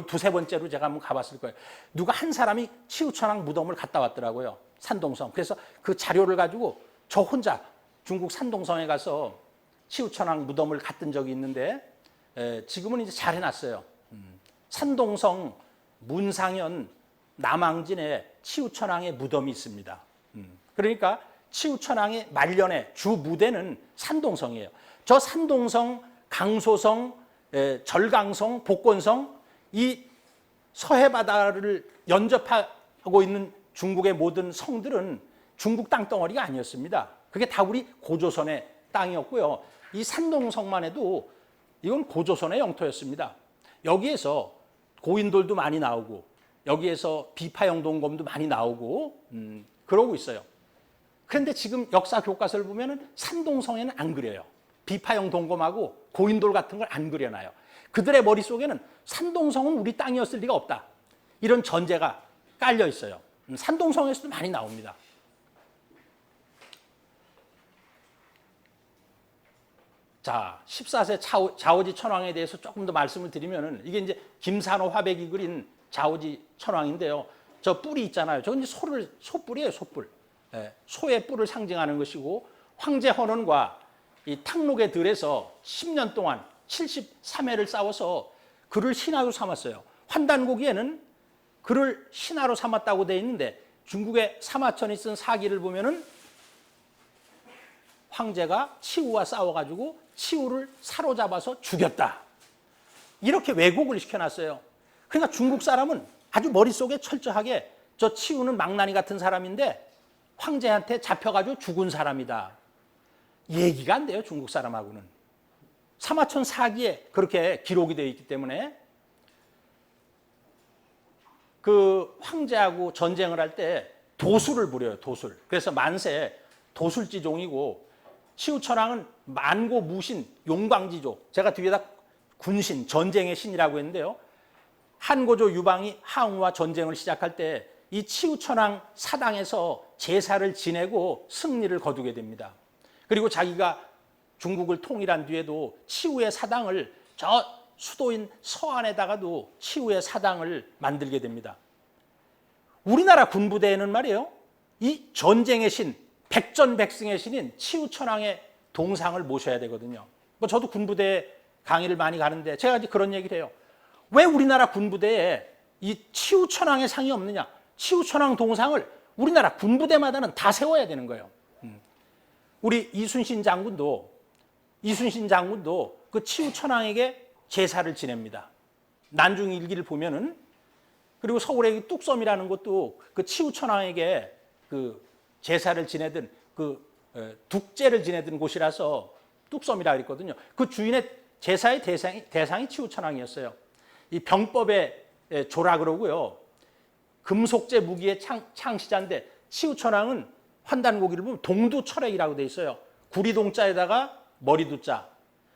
두세 번째로 제가 한번 가봤을 거예요. 누가 한 사람이 치우천왕 무덤을 갔다 왔더라고요. 산동성. 그래서 그 자료를 가지고 저 혼자 중국 산동성에 가서 치우천왕 무덤을 갔던 적이 있는데 지금은 이제 잘 해놨어요. 산동성 문상현 남항진에 치우천왕의 무덤이 있습니다. 그러니까 치우천왕의 말년의 주 무대는 산동성이에요. 저 산동성, 강소성, 절강성, 복권성 이 서해바다를 연접하고 있는 중국의 모든 성들은 중국 땅덩어리가 아니었습니다. 그게 다 우리 고조선의 땅이었고요. 이 산동성만 해도 이건 고조선의 영토였습니다. 여기에서 고인돌도 많이 나오고 여기에서 비파형 동검도 많이 나오고 그러고 있어요. 그런데 지금 역사 교과서를 보면은 산동성에는 안 그려요. 비파형 동검하고 고인돌 같은 걸 안 그려놔요. 그들의 머릿속에는 산동성은 우리 땅이었을 리가 없다. 이런 전제가 깔려 있어요. 산동성에서도 많이 나옵니다. 자, 14세 자오지 천왕에 대해서 조금 더 말씀을 드리면은 이게 이제 김산호 화백이 그린 자오지 천왕인데요. 저 뿔이 있잖아요. 저건 이제 소뿔이에요, 소뿔. 소의 뿔을 상징하는 것이고 황제 헌원과 이 탕록의 들에서 10년 동안 73회를 싸워서 그를 신하로 삼았어요. 환단고기에는 그를 신하로 삼았다고 되어 있는데 중국의 사마천이 쓴 사기를 보면은 황제가 치우와 싸워가지고 치우를 사로잡아서 죽였다. 이렇게 왜곡을 시켜놨어요. 그러니까 중국 사람은 아주 머릿속에 철저하게 저 치우는 망나니 같은 사람인데 황제한테 잡혀가지고 죽은 사람이다. 얘기가 안 돼요, 중국 사람하고는. 사마천 사기에 그렇게 기록이 되어 있기 때문에 그 황제하고 전쟁을 할 때 도술을 부려요, 도술. 그래서 만세 도술지종이고 치우천왕은 만고 무신 용광지조. 제가 뒤에다 군신, 전쟁의 신이라고 했는데요. 한고조 유방이 항우와 전쟁을 시작할 때 이 치우천왕 사당에서 제사를 지내고 승리를 거두게 됩니다. 그리고 자기가 중국을 통일한 뒤에도 치우의 사당을 저 수도인 서안에다가도 치우의 사당을 만들게 됩니다. 우리나라 군부대에는 말이에요. 이 전쟁의 신, 백전백승의 신인 치우천왕의 동상을 모셔야 되거든요. 뭐 저도 군부대 강의를 많이 가는데 제가 이제 그런 얘기를 해요. 왜 우리나라 군부대에 이 치우천왕의 상이 없느냐? 치우천왕 동상을 우리나라 군부대마다는 다 세워야 되는 거예요. 우리 이순신 장군도 그 치우천왕에게 제사를 지냅니다. 난중일기를 보면은 그리고 서울의 뚝섬이라는 것도 그 치우천왕에게 그 제사를 지내던 그 둑제를 지내던 곳이라서 뚝섬이라 그랬거든요. 그 주인의 제사의 대상이 치우천왕이었어요. 이 병법의 조라 그러고요. 금속제 무기의 창시자인데 치우천왕은 환단고기를 보면 동두철액이라고 돼 있어요. 구리동자에다가 머리두자,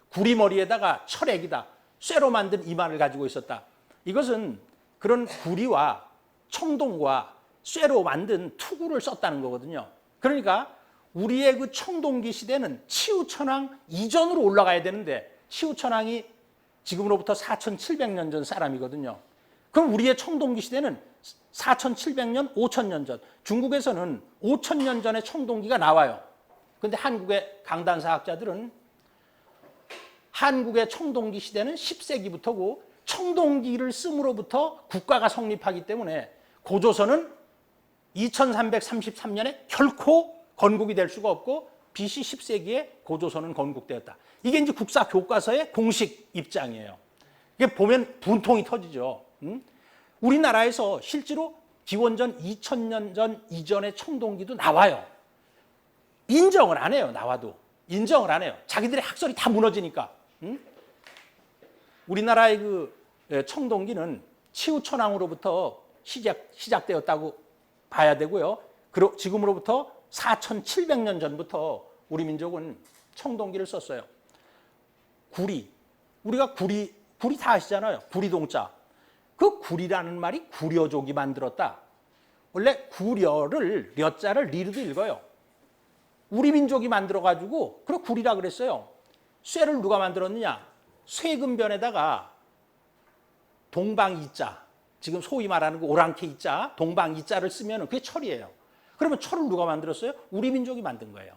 구리머리에다가 철액이다. 쇠로 만든 이마를 가지고 있었다. 이것은 그런 구리와 청동과 쇠로 만든 투구를 썼다는 거거든요. 그러니까 우리의 그 청동기 시대는 치우천왕 이전으로 올라가야 되는데 치우천왕이 지금으로부터 4,700년 전 사람이거든요. 그럼 우리의 청동기 시대는 4,700년, 5,000년 전. 중국에서는 5,000년 전에 청동기가 나와요. 그런데 한국의 강단사학자들은 한국의 청동기 시대는 10세기부터고 청동기를 씀으로부터 국가가 성립하기 때문에 고조선은 2333년에 결코 건국이 될 수가 없고 BC 10세기에 고조선은 건국되었다. 이게 이제 국사 교과서의 공식 입장이에요. 이게 보면 분통이 터지죠. 우리나라에서 실제로 기원전 2000년 전 이전의 청동기도 나와요. 인정을 안 해요. 나와도 인정을 안 해요. 자기들의 학설이 다 무너지니까. 우리나라의 그 청동기는 치우천왕으로부터 시작되었다고 봐야 되고요. 지금으로부터 4700년 전부터 우리 민족은 청동기를 썼어요. 구리, 우리가 구리 다 아시잖아요. 구리동자. 그 구리라는 말이 구려족이 만들었다. 원래 구려를 려자를 리르도 읽어요. 우리 민족이 만들어가지고 그래 구리라 그랬어요. 쇠를 누가 만들었느냐? 쇠금변에다가 동방이자, 지금 소위 말하는 거 오랑캐 이자, 동방이자를 쓰면 그게 철이에요. 그러면 철을 누가 만들었어요? 우리 민족이 만든 거예요.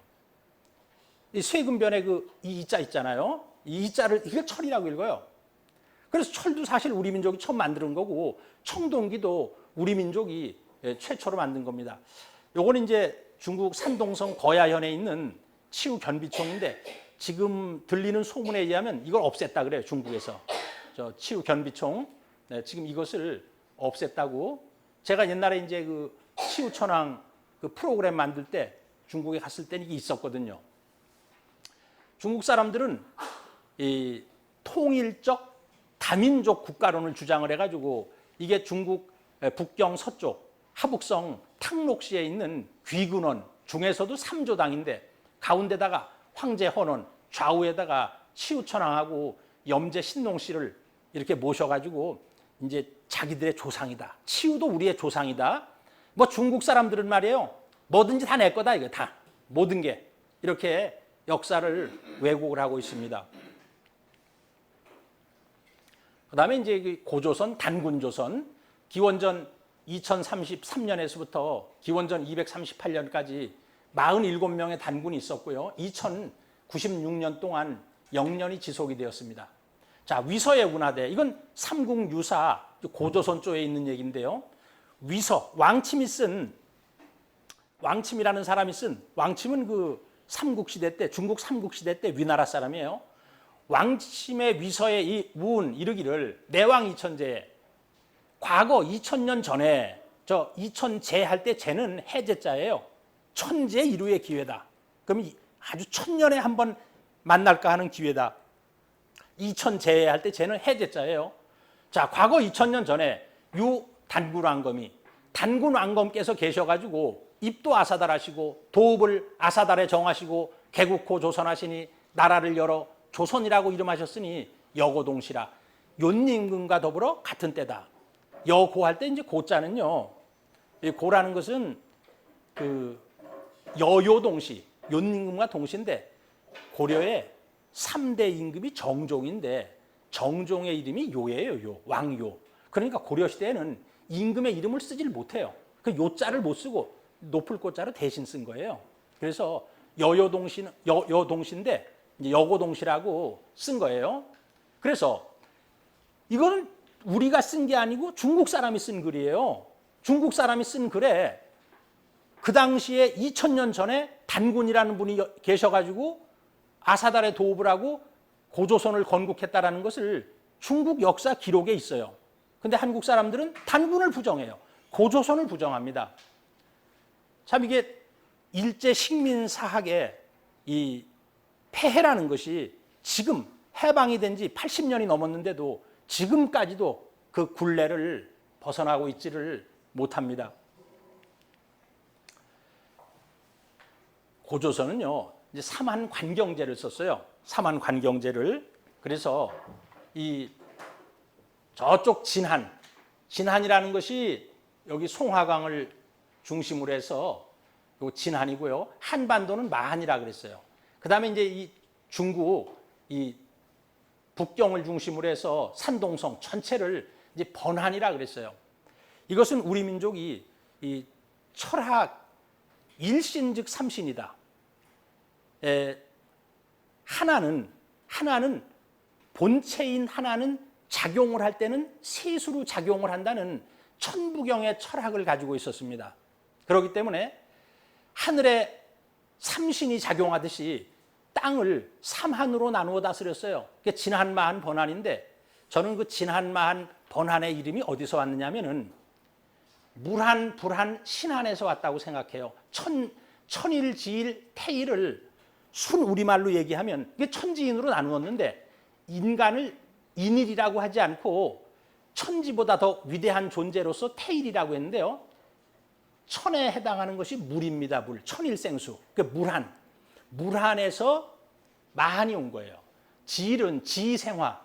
이 쇠금변에 이 이자 있잖아요. 이 이자를 이걸 철이라고 읽어요. 그래서 철도 사실 우리 민족이 처음 만드는 거고 청동기도 우리 민족이 최초로 만든 겁니다. 요거는 이제 중국 산동성 거야현에 있는 치우 견비총인데 지금 들리는 소문에 의하면 이걸 없앴다 그래요. 중국에서. 저 치우 견비총. 네, 지금 이것을 없앴다고. 제가 옛날에 이제 그 치우천왕 그 프로그램 만들 때 중국에 갔을 때는 이게 있었거든요. 중국 사람들은 이 통일적 다민족 국가론을 주장을 해가지고 이게 중국 북경 서쪽 하북성 탕록시에 있는 귀근원 중에서도 3조당인데 가운데다가 황제 헌원, 좌우에다가 치우천왕하고 염제 신농씨를 이렇게 모셔가지고 이제 자기들의 조상이다. 치우도 우리의 조상이다. 뭐 중국 사람들은 말이에요. 뭐든지 다 내 거다 이거 다. 모든 게 이렇게 역사를 왜곡을 하고 있습니다. 그다음에 이제 고조선, 단군조선, 기원전 2033년에서부터 기원전 238년까지 47명의 단군이 있었고요. 2096년 동안 영년이 지속이 되었습니다. 자, 위서의 운하대. 이건 삼국유사 고조선 쪽에 있는 얘기인데요. 위서, 왕침이라는 사람이 쓴, 왕침은 그 삼국시대 때, 중국 삼국시대 때 위나라 사람이에요. 왕침의 위서의 이 운 이르기를 내왕 이천제, 과거 2000년 전에 저 이천제 할 때 제는 해제자예요. 천제 이루의 기회다. 그럼 아주 천년에 한 번 만날까 하는 기회다. 이천제 할 때 제는 해제자예요. 자, 과거 2000년 전에 유 단군왕검이 단군왕검께서 계셔가지고 입도 아사달하시고 도읍을 아사달에 정하시고 개국호 조선하시니 나라를 열어 조선이라고 이름하셨으니 여고동시라. 욘임금과 더불어 같은 때다. 여고할 때 이제 고자는요. 이 고라는 것은 그 여요동시, 욘임금과 동시인데 고려의 3대 임금이 정종인데 정종의 이름이 요예요. 요, 왕요. 그러니까 고려시대에는 임금의 이름을 쓰질 못해요. 그 요자를 못 쓰고 높을 고자로 대신 쓴 거예요. 그래서 여동시인데 이제 여고동시라고 쓴 거예요. 그래서 이거는 우리가 쓴 게 아니고 중국 사람이 쓴 글이에요. 중국 사람이 쓴 글에 그 당시에 2000년 전에 단군이라는 분이 계셔가지고 아사달에 도읍을 하고 고조선을 건국했다라는 것을 중국 역사 기록에 있어요. 근데 한국 사람들은 단군을 부정해요. 고조선을 부정합니다. 참 이게 일제 식민사학의 이 폐해라는 것이 지금 해방이 된 지 80년이 넘었는데도 지금까지도 그 굴레를 벗어나고 있지를 못합니다. 고조선은요, 이제 삼한관경제를 썼어요. 삼한관경제를. 그래서 이 저쪽 진한이라는 것이 여기 송화강을 중심으로 해서 진한이고요. 한반도는 마한이라 그랬어요. 그 다음에 이제 이 중국, 이 북경을 중심으로 해서 산동성 전체를 이제 번한이라 그랬어요. 이것은 우리 민족이 이 철학 일신 즉 삼신이다. 하나는 본체인 하나는 작용을 할 때는 세수로 작용을 한다는 천부경의 철학을 가지고 있었습니다. 그렇기 때문에 하늘에 삼신이 작용하듯이 땅을 삼한으로 나누어 다스렸어요. 그게 진한마한 번한인데 저는 그 진한마한 번한의 이름이 어디서 왔느냐면은 물한, 불한, 신한에서 왔다고 생각해요. 천일, 지일, 태일을 순 우리말로 얘기하면 이게 천지인으로 나누었는데 인간을 인일이라고 하지 않고 천지보다 더 위대한 존재로서 태일이라고 했는데요. 천에 해당하는 것이 물입니다. 물. 천일생수. 그 물한. 물한에서 마한이 온 거예요. 지일은 지생화.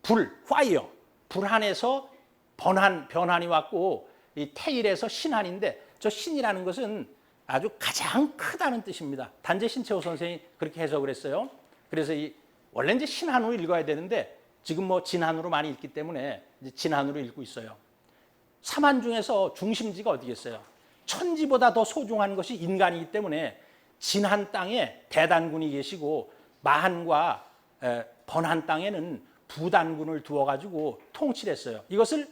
불, 파이어. 불한에서 변한이 왔고 이 태일에서 신한인데 저 신이라는 것은 아주 가장 크다는 뜻입니다. 단재 신채호 선생이 그렇게 해석을 했어요. 그래서 원래 이제 신한으로 읽어야 되는데 지금 뭐 진한으로 많이 읽기 때문에 이제 진한으로 읽고 있어요. 삼한 중에서 중심지가 어디겠어요? 천지보다 더 소중한 것이 인간이기 때문에 진한 땅에 대단군이 계시고 마한과 번한 땅에는 부단군을 두어가지고 통치를 했어요. 이것을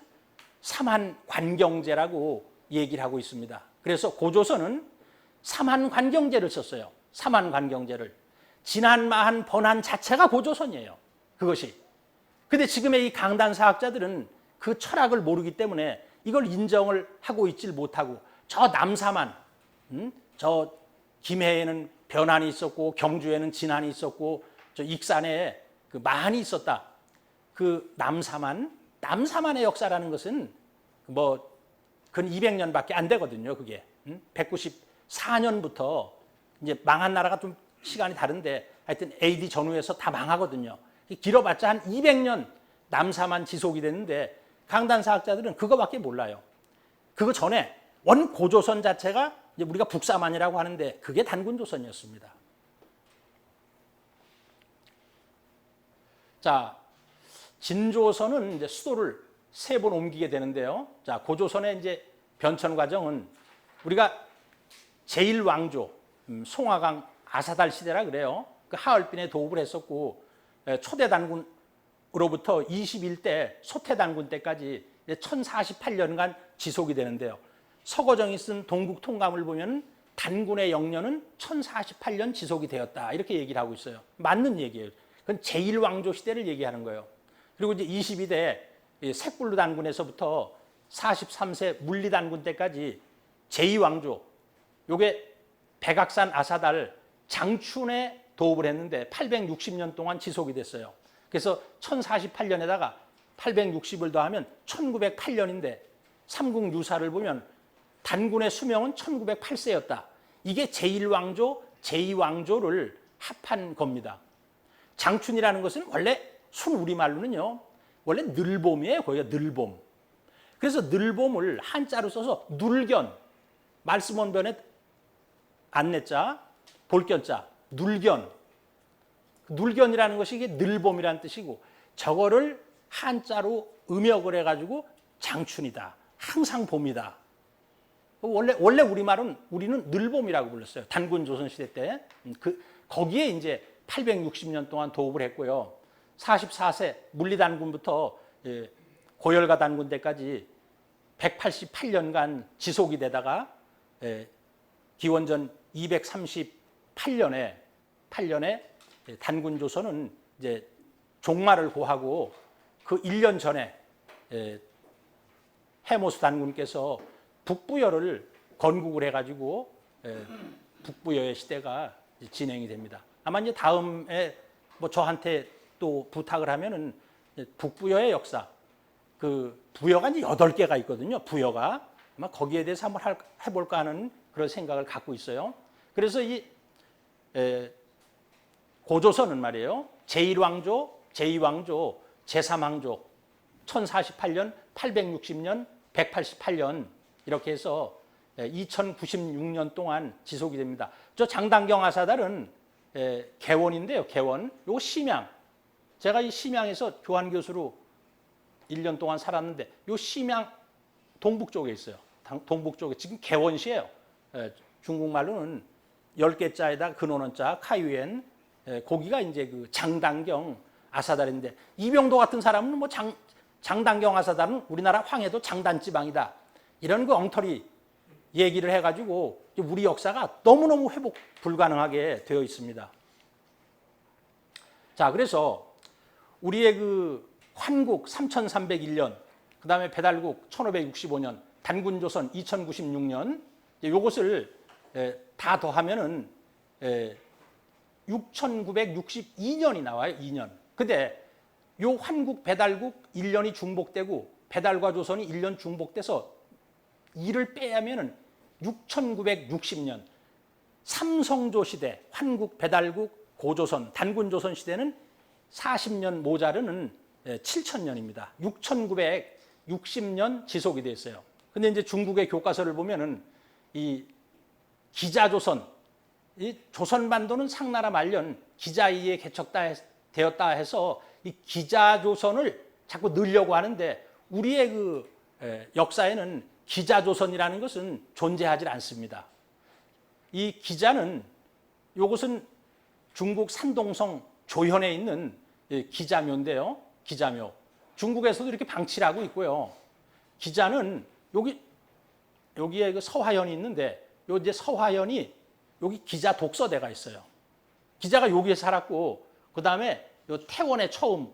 삼한관경제라고 얘기를 하고 있습니다. 그래서 고조선은 삼한관경제를 썼어요. 삼한관경제를. 진한, 마한, 번한 자체가 고조선이에요. 그것이. 근데 지금의 이 강단사학자들은 그 철학을 모르기 때문에 이걸 인정을 하고 있질 못하고 저 남사만, 저 김해에는 변한이 있었고 경주에는 진한이 있었고 저 익산에 그 마한이 있었다. 그 남사만의 역사라는 것은 뭐 근 200년밖에 안 되거든요. 그게 194년부터 이제 망한 나라가 좀 시간이 다른데 하여튼 AD 전후에서 다 망하거든요. 길어봤자 한 200년 남사만 지속이 됐는데 강단사학자들은 그거밖에 몰라요. 그거 전에 원고조선 자체가 이제 우리가 북사만이라고 하는데 그게 단군조선이었습니다. 자, 진조선은 이제 수도를 3번 옮기게 되는데요. 자, 고조선의 이제 변천 과정은 우리가 제1왕조 송화강 아사달 시대라 그래요. 그 하얼빈에 도읍을 했었고 초대 단군으로부터 21대 소태 단군 때까지 1048년간 지속이 되는데요. 서거정이 쓴 동국 통감을 보면 단군의 영년은 1048년 지속이 되었다. 이렇게 얘기를 하고 있어요. 맞는 얘기예요. 그건 제1왕조 시대를 얘기하는 거예요. 그리고 이제 22대 색불루 단군에서부터 43세 물리 단군 때까지 제2왕조, 요게 백악산 아사달 장춘에 도읍을 했는데 860년 동안 지속이 됐어요. 그래서 1048년에다가 860을 더하면 1908년인데 삼국유사를 보면 단군의 수명은 1908세였다. 이게 제1왕조, 제2왕조를 합한 겁니다. 장춘이라는 것은 원래 순 우리말로는요. 원래 늘봄이에요. 거기가 늘봄. 그래서 늘봄을 한자로 써서 눌견, 말씀원변에 안내자, 볼견자, 눌견. 눌견이라는 것이 이게 늘봄이라는 뜻이고 저거를 한자로 음역을 해가지고 장춘이다. 항상 봄이다. 원래 우리말은 우리는 늘봄이라고 불렀어요. 단군 조선 시대 때. 거기에 이제 860년 동안 도읍을 했고요. 44세 물리단군부터 고열가 단군 때까지 188년간 지속이 되다가 기원전 238년에 단군 조선은 이제 종말을 고하고 그 1년 전에 해모수 단군께서 북부여를 건국을 해가지고 북부여의 시대가 진행이 됩니다. 아마 이제 다음에 뭐 저한테 또 부탁을 하면은 북부여의 역사, 그 부여가 이제 8개가 있거든요. 부여가 아마 거기에 대해서 한번 해볼까 하는 그런 생각을 갖고 있어요. 그래서 이 고조선은 말이에요. 제1왕조, 제2왕조, 제3왕조, 1048년, 860년, 188년 이렇게 해서 2096년 동안 지속이 됩니다. 저 장단경 아사달은 개원인데요. 개원. 요거 심양. 제가 이 심양에서 교환 교수로 1년 동안 살았는데 요 심양 동북 쪽에 있어요. 동북 쪽에 지금 개원시예요. 중국말로는 10개 자에다 근원원자 카유엔 거기가 이제 그 장단경 아사달인데 이병도 같은 사람은 뭐 장단경 아사달은 우리나라 황해도 장단지방이다. 이런 그 엉터리 얘기를 해가지고 우리 역사가 너무너무 회복 불가능하게 되어 있습니다. 자, 그래서 우리의 그 환국 3301년, 그 다음에 배달국 1565년, 단군조선 2096년, 요것을 다 더하면은 6962년이 나와요. 2년. 근데 요 환국 배달국 1년이 중복되고 배달과 조선이 1년 중복돼서 이를 빼야면은 6960년 삼성조 시대 환국 배달국 고조선 단군조선 시대는 40년 모자르는 7000년입니다. 6960년 지속이 됐어요. 근데 이제 중국의 교과서를 보면은 이 기자조선, 이 조선반도는 상나라 말년 기자이에 개척되었다 해서 이 기자조선을 자꾸 넣으려고 하는데 우리의 그 역사에는 기자조선이라는 것은 존재하지 않습니다. 이 기자는 요것은 중국 산동성 조현에 있는 기자묘인데요. 기자묘. 중국에서도 이렇게 방치를 하고 있고요. 기자는 여기에 그 서화현이 있는데 요 이제 서화현이 여기 기자 독서대가 있어요. 기자가 여기에 살았고 그다음에 요 태원에 처음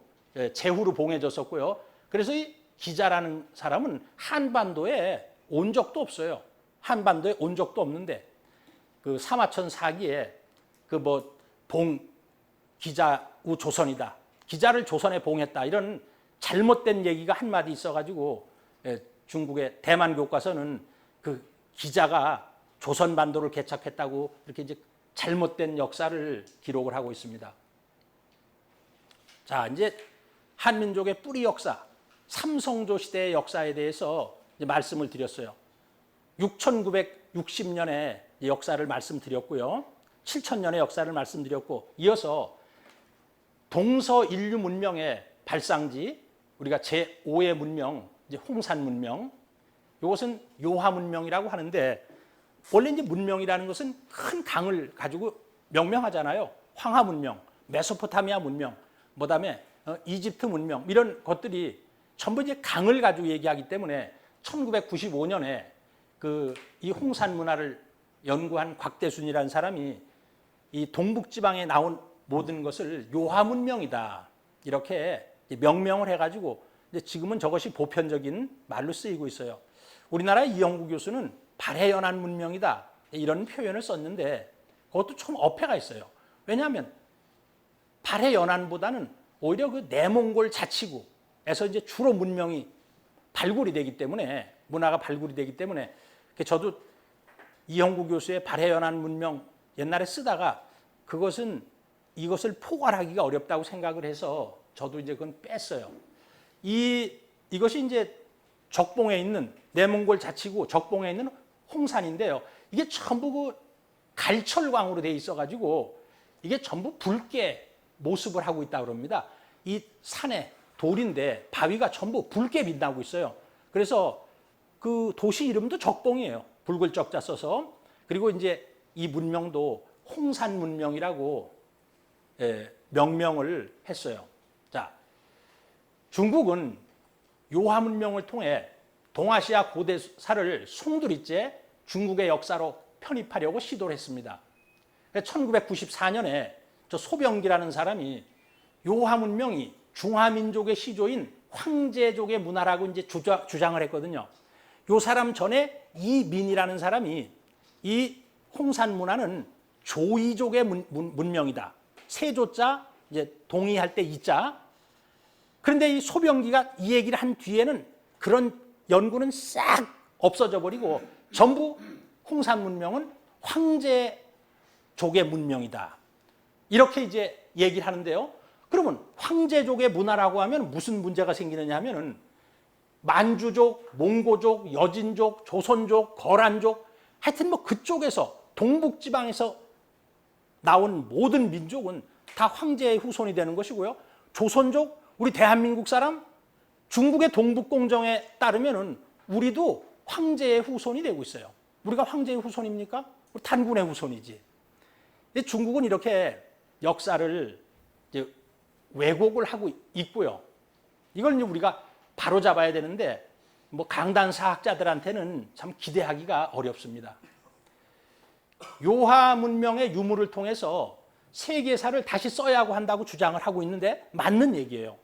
제후로 봉해졌었고요. 그래서 이 기자라는 사람은 한반도에 온 적도 없어요. 한반도에 온 적도 없는데 그 사마천 사기에 그 뭐 봉 기자우 조선이다. 기자를 조선에 봉했다. 이런 잘못된 얘기가 한마디 있어가지고 중국의 대만 교과서는 그 기자가 조선 반도를 개척했다고 이렇게 이제 잘못된 역사를 기록을 하고 있습니다. 자, 이제 한민족의 뿌리 역사, 삼성조 시대의 역사에 대해서 이제 말씀을 드렸어요. 6960년의 역사를 말씀드렸고요. 7000년의 역사를 말씀드렸고 이어서 동서인류 문명의 발상지, 우리가 제5의 문명, 이제 홍산 문명, 이것은 요하 문명이라고 하는데 원래 이제 문명이라는 것은 큰 강을 가지고 명명하잖아요. 황하 문명, 메소포타미아 문명, 그다음에 이집트 문명 이런 것들이 전부 이제 강을 가지고 얘기하기 때문에 1995년에 이 홍산 문화를 연구한 곽대순이라는 사람이 이 동북지방에 나온 모든 것을 요하 문명이다 이렇게 명명을 해가지고 이제 지금은 저것이 보편적인 말로 쓰이고 있어요. 우리나라 이영구 교수는 발해연안 문명이다 이런 표현을 썼는데 그것도 좀 어폐가 있어요. 왜냐하면 발해연안보다는 오히려 그 내몽골 자치구에서 이제 주로 문명이 발굴이 되기 때문에 문화가 발굴이 되기 때문에 저도 이영구 교수의 발해연안 문명 옛날에 쓰다가 이것을 포괄하기가 어렵다고 생각을 해서 저도 이제 그건 뺐어요. 이것이 이제 적봉에 있는 내몽골 자치구 적봉에 있는 홍산인데요. 이게 전부 그 갈철광으로 돼 있어가지고 이게 전부 붉게 모습을 하고 있다고 그럽니다. 이 산에 돌인데 바위가 전부 붉게 빛나고 있어요. 그래서 그 도시 이름도 적봉이에요. 붉을 적자 써서. 그리고 이제 이 문명도 홍산 문명이라고 명명을 했어요. 자, 중국은 요하 문명을 통해 동아시아 고대사를 송두리째 중국의 역사로 편입하려고 시도를 했습니다. 1994년에 저 소병기라는 사람이 요하 문명이 중화민족의 시조인 황제족의 문화라고 이제 주장을 했거든요. 요 사람 전에 이민이라는 사람이 이 홍산 문화는 조이족의 문명이다. 세조자 이제 동의할 때 이자. 그런데 이 소병기가 이 얘기를 한 뒤에는 그런 연구는 싹 없어져 버리고 전부 홍산 문명은 황제족의 문명이다. 이렇게 이제 얘기를 하는데요. 그러면 황제족의 문화라고 하면 무슨 문제가 생기느냐 하면은 만주족, 몽고족, 여진족, 조선족, 거란족 하여튼 뭐 그쪽에서 동북지방에서 나온 모든 민족은 다 황제의 후손이 되는 것이고요. 조선족, 우리 대한민국 사람, 중국의 동북공정에 따르면은 우리도 황제의 후손이 되고 있어요. 우리가 황제의 후손입니까? 우리 단군의 후손이지. 근데 중국은 이렇게 역사를 이제 왜곡을 하고 있고요. 이걸 이제 우리가 바로 잡아야 되는데 뭐 강단사학자들한테는 참 기대하기가 어렵습니다. 요하 문명의 유물을 통해서 세계사를 다시 써야 한다고 주장을 하고 있는데 맞는 얘기예요.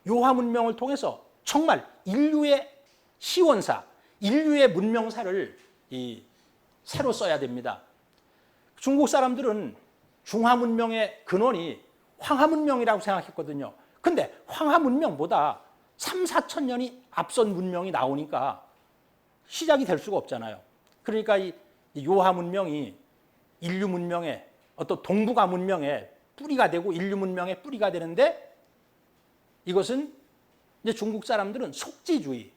요하 문명을 통해서 정말 인류의 시원사, 인류의 문명사를 새로 써야 됩니다. 중국 사람들은 중화 문명의 근원이 황하 문명이라고 생각했거든요. 근데 황하 문명보다 3, 4천 년이 앞선 문명이 나오니까 시작이 될 수가 없잖아요. 그러니까 이 요하 문명이 인류 문명의 어떤 동북아 문명의 뿌리가 되고 인류 문명의 뿌리가 되는데 이것은 이제 중국 사람들은 속지주의,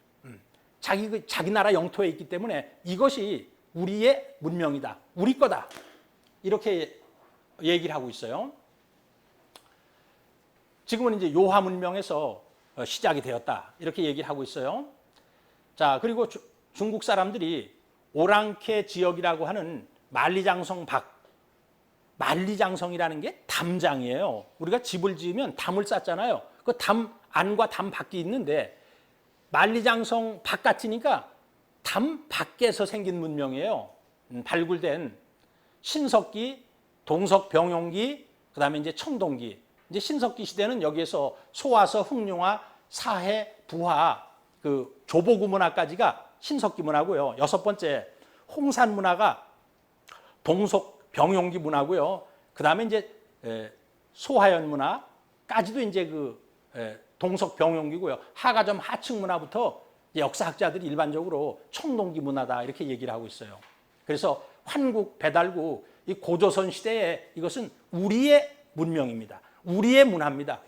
자기 나라 영토에 있기 때문에 이것이 우리의 문명이다, 우리 거다 이렇게 얘기를 하고 있어요. 지금은 이제 요하 문명에서 시작이 되었다 이렇게 얘기를 하고 있어요. 자, 그리고 중국 사람들이 오랑캐 지역이라고 하는 만리장성 밖, 만리장성이라는 게 담장이에요. 우리가 집을 지으면 담을 쌓잖아요. 그 담 안과 담 밖이 있는데 만리장성 바깥이니까 담 밖에서 생긴 문명이에요. 발굴된 신석기, 동석병용기, 그다음에 이제 청동기. 이제 신석기 시대는 여기에서 소화서, 흑룡화, 사해, 부화, 그 조보구 문화까지가 신석기 문화고요. 여섯 번째 홍산 문화가 동석병용기 문화고요. 그다음에 이제 소하연 문화까지도 이제 동석병용기고요. 하가점 하층 문화부터 역사학자들이 일반적으로 청동기 문화다 이렇게 얘기를 하고 있어요. 그래서 환국, 배달국, 이 고조선 시대에 이것은 우리의 문명입니다. 우리의 문화입니다.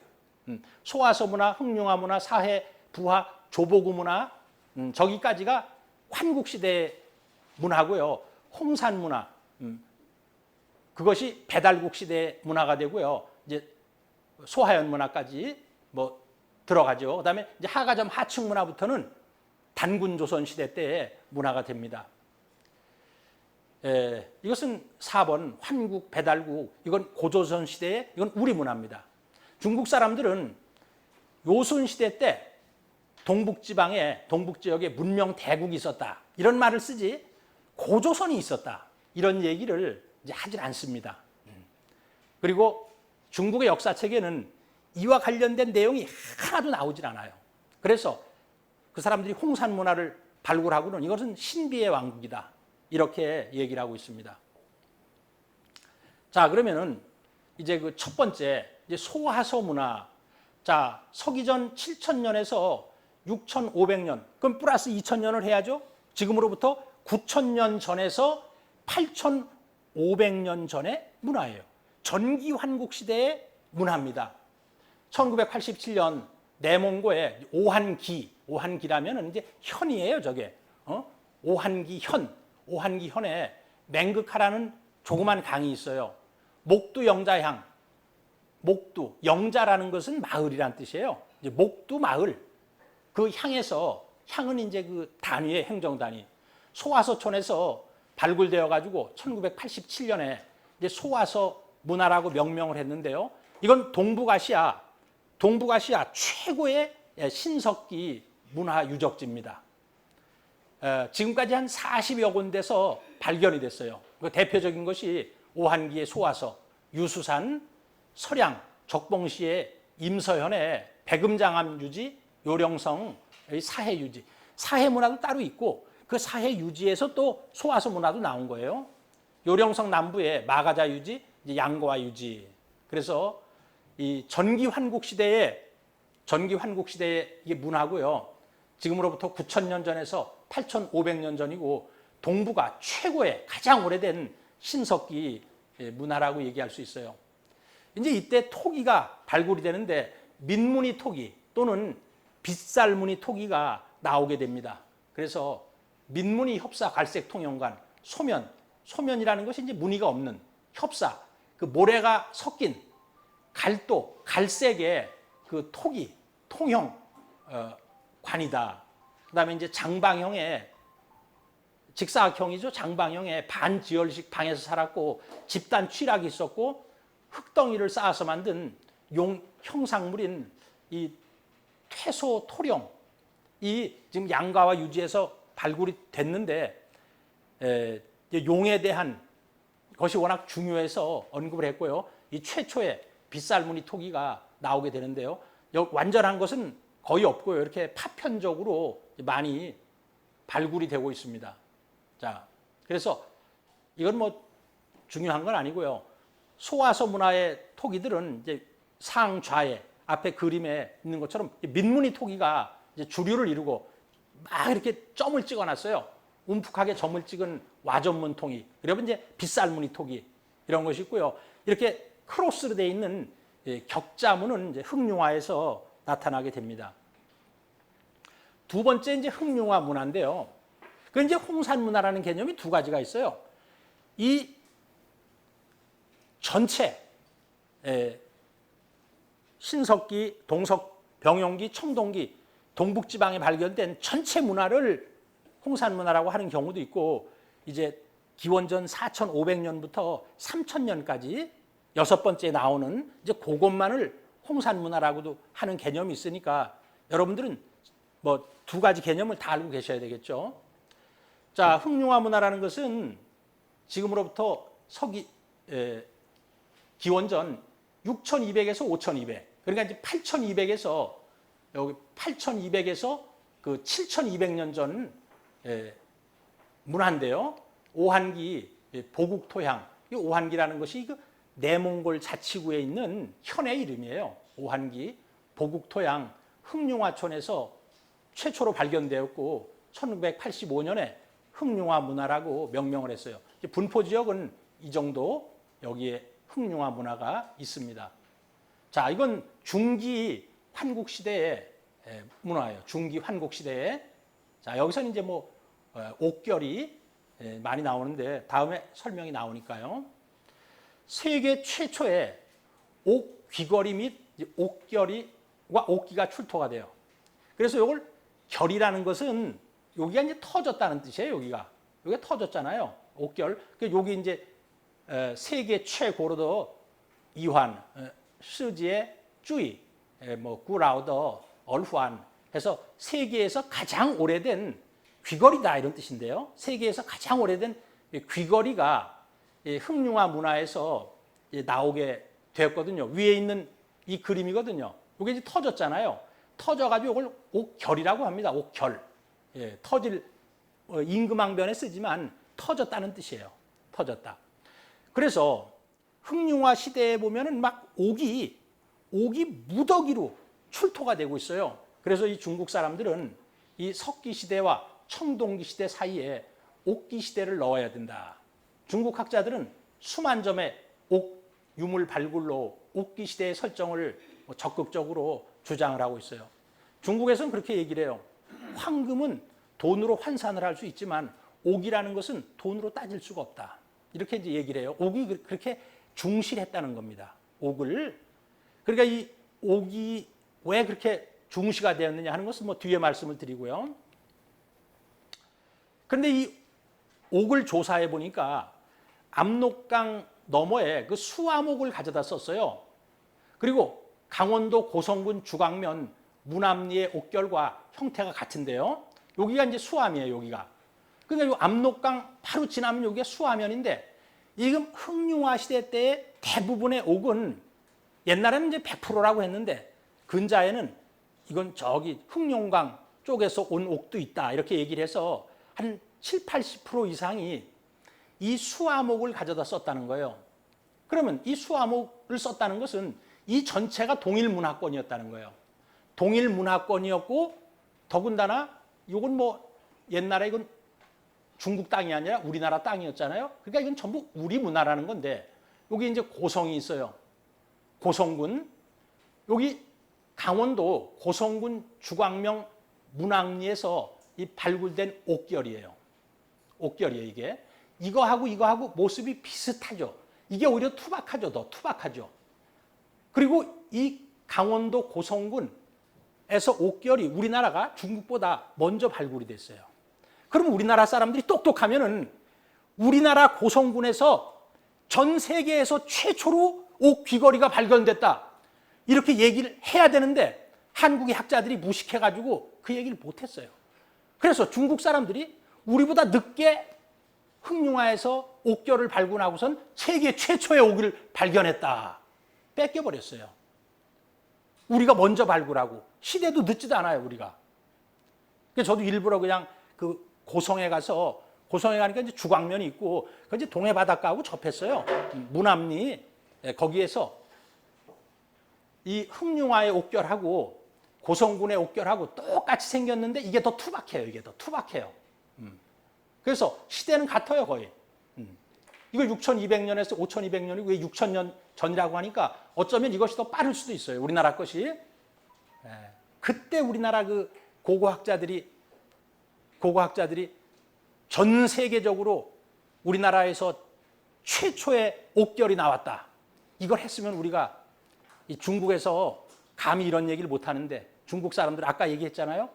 소화서 문화, 흑룡화 문화, 사해, 부화, 조보구 문화, 저기까지가 환국 시대의 문화고요. 홍산 문화, 그것이 배달국 시대의 문화가 되고요. 이제 소하연 문화까지 뭐 들어가죠. 그다음에 이제 하가점 하층 문화부터는 단군 조선 시대 때의 문화가 됩니다. 이것은 4번 환국, 배달국, 이건 고조선 시대의 이건 우리 문화입니다. 중국 사람들은 요순 시대 때 동북지방에 동북지역에 문명 대국이 있었다 이런 말을 쓰지 고조선이 있었다 이런 얘기를 이제 하질 않습니다. 그리고 중국의 역사책에는 이와 관련된 내용이 하나도 나오질 않아요. 그래서 그 사람들이 홍산 문화를 발굴하고는 이것은 신비의 왕국이다 이렇게 얘기를 하고 있습니다. 자, 그러면은 이제 그 첫 번째 이제 소하서 문화. 자, 서기전 7,000년에서 6,500년, 그럼 플러스 2,000년을 해야죠. 지금으로부터 9,000년 전에서 8,500년 전의 문화예요. 전기환국 시대의 문화입니다. 1987년 내몽고의 오한기라면 이제 현이에요, 저게. 오한기 현에 맹극하라는 조그만 강이 있어요. 목두 영자향, 목두 영자라는 것은 마을이란 뜻이에요. 이제 목두 마을, 그 향에서 향은 이제 그 단위의 행정 단위. 소화서촌에서 발굴되어 가지고 1987년에 이제 소화서 문화라고 명명을 했는데요. 이건 동북아시아 최고의 신석기 문화 유적지입니다. 지금까지 한 40여 군데서 발견이 됐어요. 그 대표적인 것이 오한기의 소화서, 유수산, 설양, 적봉시의 임서현의 백음장암 유지, 요령성 사해 유지, 사해 문화도 따로 있고 그 사해 유지에서 또 소화서 문화도 나온 거예요. 요령성 남부의 마가자 유지, 양고화 유지. 그래서 이 전기환국 시대의 이게 문화고요. 지금으로부터 9,000년 전에서 8,500년 전이고 동북아 최고의 가장 오래된 신석기 문화라고 얘기할 수 있어요. 이제 이때 토기가 발굴이 되는데 민무늬 토기 또는 빗살무늬 토기가 나오게 됩니다. 그래서 민무늬 협사 갈색 통영관, 소면이라는 것이 이제 무늬가 없는 협사, 그 모래가 섞인 갈도, 갈색의 그 토기, 통형 관이다. 그다음에 이제 장방형의 직사각형이죠. 장방형의 반지열식 방에서 살았고 집단 취락이 있었고 흙덩이를 쌓아서 만든 용 형상물인 이 퇴소 토령, 이 지금 양가와 유지에서 발굴이 됐는데 용에 대한 것이 워낙 중요해서 언급을 했고요. 이 최초의 빗살무늬 토기가 나오게 되는데요. 완전한 것은 거의 없고요. 이렇게 파편적으로 많이 발굴이 되고 있습니다. 자, 그래서 이건 뭐 중요한 건 아니고요. 소화서 문화의 토기들은 이제 상좌에 앞에 그림에 있는 것처럼 민무늬 토기가 이제 주류를 이루고 막 이렇게 점을 찍어놨어요. 움푹하게 점을 찍은 와전문 토기, 그리고 이제 빗살무늬 토기 이런 것이 있고요. 이렇게 크로스로 되어 있는 격자문은 이제 흑룡화에서 나타나게 됩니다. 두 번째 이제 흑룡화 문화인데요. 그 이제 홍산 문화라는 개념이 두 가지가 있어요. 이 전체 신석기, 동석, 병영기, 청동기, 동북지방에 발견된 전체 문화를 홍산 문화라고 하는 경우도 있고, 이제 기원전 4,500년부터 3,000년까지 여섯 번째 나오는 이제 그것만을 홍산 문화라고도 하는 개념이 있으니까 여러분들은 뭐 두 가지 개념을 다 알고 계셔야 되겠죠. 자, 흑룡화 문화라는 것은 지금으로부터 기원전 6,200에서 5,200, 그러니까 이제 8,200에서 여기 8,200에서 그 7,200년 전 문화인데요. 오한기 보국토향, 이 오한기라는 것이 그 내몽골 자치구에 있는 현의 이름이에요. 오한기 보국토향 흑룡화촌에서 최초로 발견되었고 1985년에 흑룡화 문화라고 명명을 했어요. 분포 지역은 이 정도, 여기에 흑룡화 문화가 있습니다. 자, 이건 중기 환국 시대의 문화예요. 중기 환국 시대에. 자, 여기서는 이제 뭐 옥결이 많이 나오는데 다음에 설명이 나오니까요. 세계 최초의 옥귀걸이 및 옥결이와 옥기가 출토가 돼요. 그래서 이걸 결이라는 것은 여기가 이제 터졌다는 뜻이에요. 여기가 터졌잖아요. 옥결. 여기 이제 세계 최고로도 이환, 시지의 쭈이, 뭐 구라우더, 얼후안 해서 세계에서 가장 오래된 귀걸이다 이런 뜻인데요. 세계에서 가장 오래된 귀걸이가 흑룡화 문화에서 나오게 되었거든요. 위에 있는 이 그림이거든요. 이게 이제 터졌잖아요. 터져가지고 이걸 옥결이라고 합니다. 옥결. 터질 임금왕변에 쓰지만 터졌다는 뜻이에요. 터졌다. 그래서 흑룡화 시대에 보면은 막 옥이 무더기로 출토가 되고 있어요. 그래서 이 중국 사람들은 이 석기 시대와 청동기 시대 사이에 옥기 시대를 넣어야 된다. 중국 학자들은 수만 점의 옥 유물 발굴로 옥기 시대의 설정을 적극적으로 주장을 하고 있어요. 중국에서는 그렇게 얘기를 해요. 황금은 돈으로 환산을 할 수 있지만 옥이라는 것은 돈으로 따질 수가 없다. 이렇게 이제 얘기를 해요. 옥이 그렇게 중시했다는 겁니다. 옥을. 그러니까 이 옥이 왜 그렇게 중시가 되었느냐 하는 것은 뭐 뒤에 말씀을 드리고요. 그런데 이 옥을 조사해 보니까 압록강 너머에 그 수암옥을 가져다 썼어요. 그리고 강원도 고성군 주광면 문암리의 옥결과 형태가 같은데요. 여기가 이제 수암이에요. 여기가. 그러니까 이 압록강 바로 지나면 여기가 수암면인데, 지금 흑룡화 시대 때의 대부분의 옥은 옛날에는 이제 100%라고 했는데 근자에는 이건 저기 흑룡강 쪽에서 온 옥도 있다 이렇게 얘기를 해서 한 7, 80% 이상이 이 수암옥을 가져다 썼다는 거예요. 그러면 이 수암옥을 썼다는 것은 이 전체가 동일 문화권이었다는 거예요. 동일 문화권이었고, 더군다나 이건 뭐 옛날에 이건 중국 땅이 아니라 우리나라 땅이었잖아요. 그러니까 이건 전부 우리 문화라는 건데, 여기 이제 고성이 있어요. 고성군. 여기 강원도 고성군 주광명 문왕리에서 이 발굴된 옥결이에요. 옥결이에요, 이게. 이거하고 모습이 비슷하죠. 이게 오히려 투박하죠. 더 투박하죠. 그리고 이 강원도 고성군에서 옥결이 우리나라가 중국보다 먼저 발굴이 됐어요. 그럼 우리나라 사람들이 똑똑하면은 우리나라 고성군에서 전 세계에서 최초로 옥 귀걸이가 발견됐다. 이렇게 얘기를 해야 되는데 한국의 학자들이 무식해가지고 그 얘기를 못했어요. 그래서 중국 사람들이 우리보다 늦게 흑룡화에서 옥결을 발견하고선 세계 최초의 옥을 발견했다. 뺏겨버렸어요. 우리가 먼저 발굴하고 시대도 늦지도 않아요, 우리가. 그래서 저도 일부러 그냥 그 고성에 가서 고성에 가니까 이제 주광면이 있고 그 이제 동해 바닷가하고 접했어요. 문암리 거기에서 이 흑룡화의 옥결하고 고성군의 옥결하고 똑같이 생겼는데 이게 더 투박해요. 이게 더 투박해요. 그래서 시대는 같아요, 거의. 이걸 6200년에서 5200년이고 왜 6000년 전이라고 하니까 어쩌면 이것이 더 빠를 수도 있어요. 우리나라 것이. 그때 우리나라 그 고고학자들이 전 세계적으로 우리나라에서 최초의 옥결이 나왔다. 이걸 했으면 우리가 이 중국에서 감히 이런 얘기를 못 하는데 중국 사람들 아까 얘기했잖아요.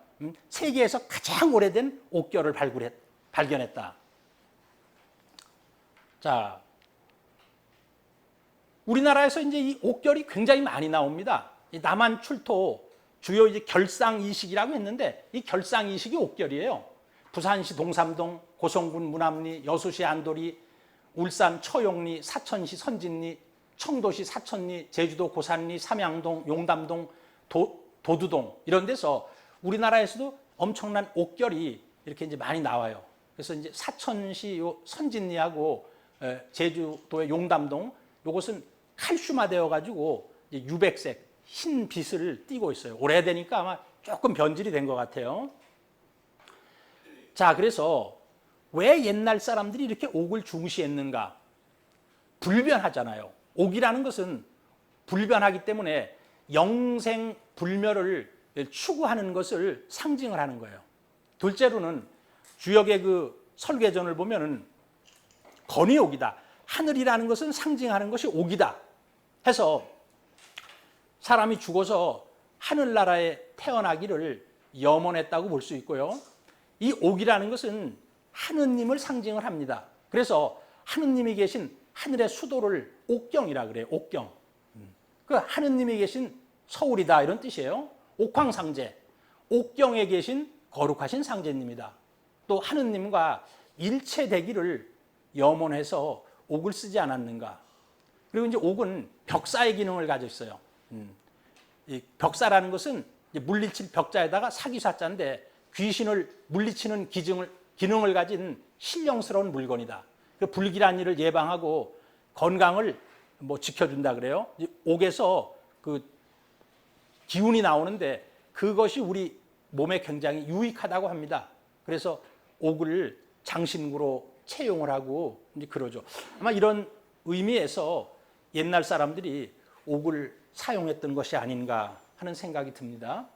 세계에서 가장 오래된 옥결을 발견했다. 자, 우리나라에서 이제 이 옥결이 굉장히 많이 나옵니다. 이 남한 출토 주요 이제 결상이식이라고 했는데 이 결상이식이 옥결이에요. 부산시 동삼동, 고성군 문암리, 여수시 안도리, 울산 처용리, 사천시 선진리, 청도시 사천리, 제주도 고산리, 삼양동, 용담동, 도두동 이런 데서 우리나라에서도 엄청난 옥결이 이렇게 이제 많이 나와요. 그래서 이제 사천시 요 선진리하고 제주도의 용담동 요것은 칼슘화되어 가지고 유백색 흰 빛을 띠고 있어요. 오래되니까 아마 조금 변질이 된 것 같아요. 자, 그래서 왜 옛날 사람들이 이렇게 옥을 중시했는가? 불변하잖아요. 옥이라는 것은 불변하기 때문에 영생 불멸을 추구하는 것을 상징을 하는 거예요. 둘째로는 주역의 그 설계전을 보면은 건의옥이다. 하늘이라는 것은 상징하는 것이 옥이다. 해서 사람이 죽어서 하늘나라에 태어나기를 염원했다고 볼 수 있고요. 이 옥이라는 것은 하느님을 상징을 합니다. 그래서 하느님이 계신 하늘의 수도를 옥경이라 그래요. 옥경. 그 하느님이 계신 서울이다 이런 뜻이에요. 옥황상제. 옥경에 계신 거룩하신 상제님이다. 또 하느님과 일체되기를 염원해서 옥을 쓰지 않았는가. 그리고 이제 옥은 벽사의 기능을 가지고 있어요. 이 벽사라는 것은 물리칠 벽자에다가 사기사자인데 귀신을 물리치는 기능을 가진 신령스러운 물건이다. 불길한 일을 예방하고 건강을 지켜준다 그래요. 옥에서 그 기운이 나오는데 그것이 우리 몸에 굉장히 유익하다고 합니다. 그래서 옥을 장신구로 채용을 하고 이제 그러죠. 아마 이런 의미에서 옛날 사람들이 옥을 사용했던 것이 아닌가 하는 생각이 듭니다.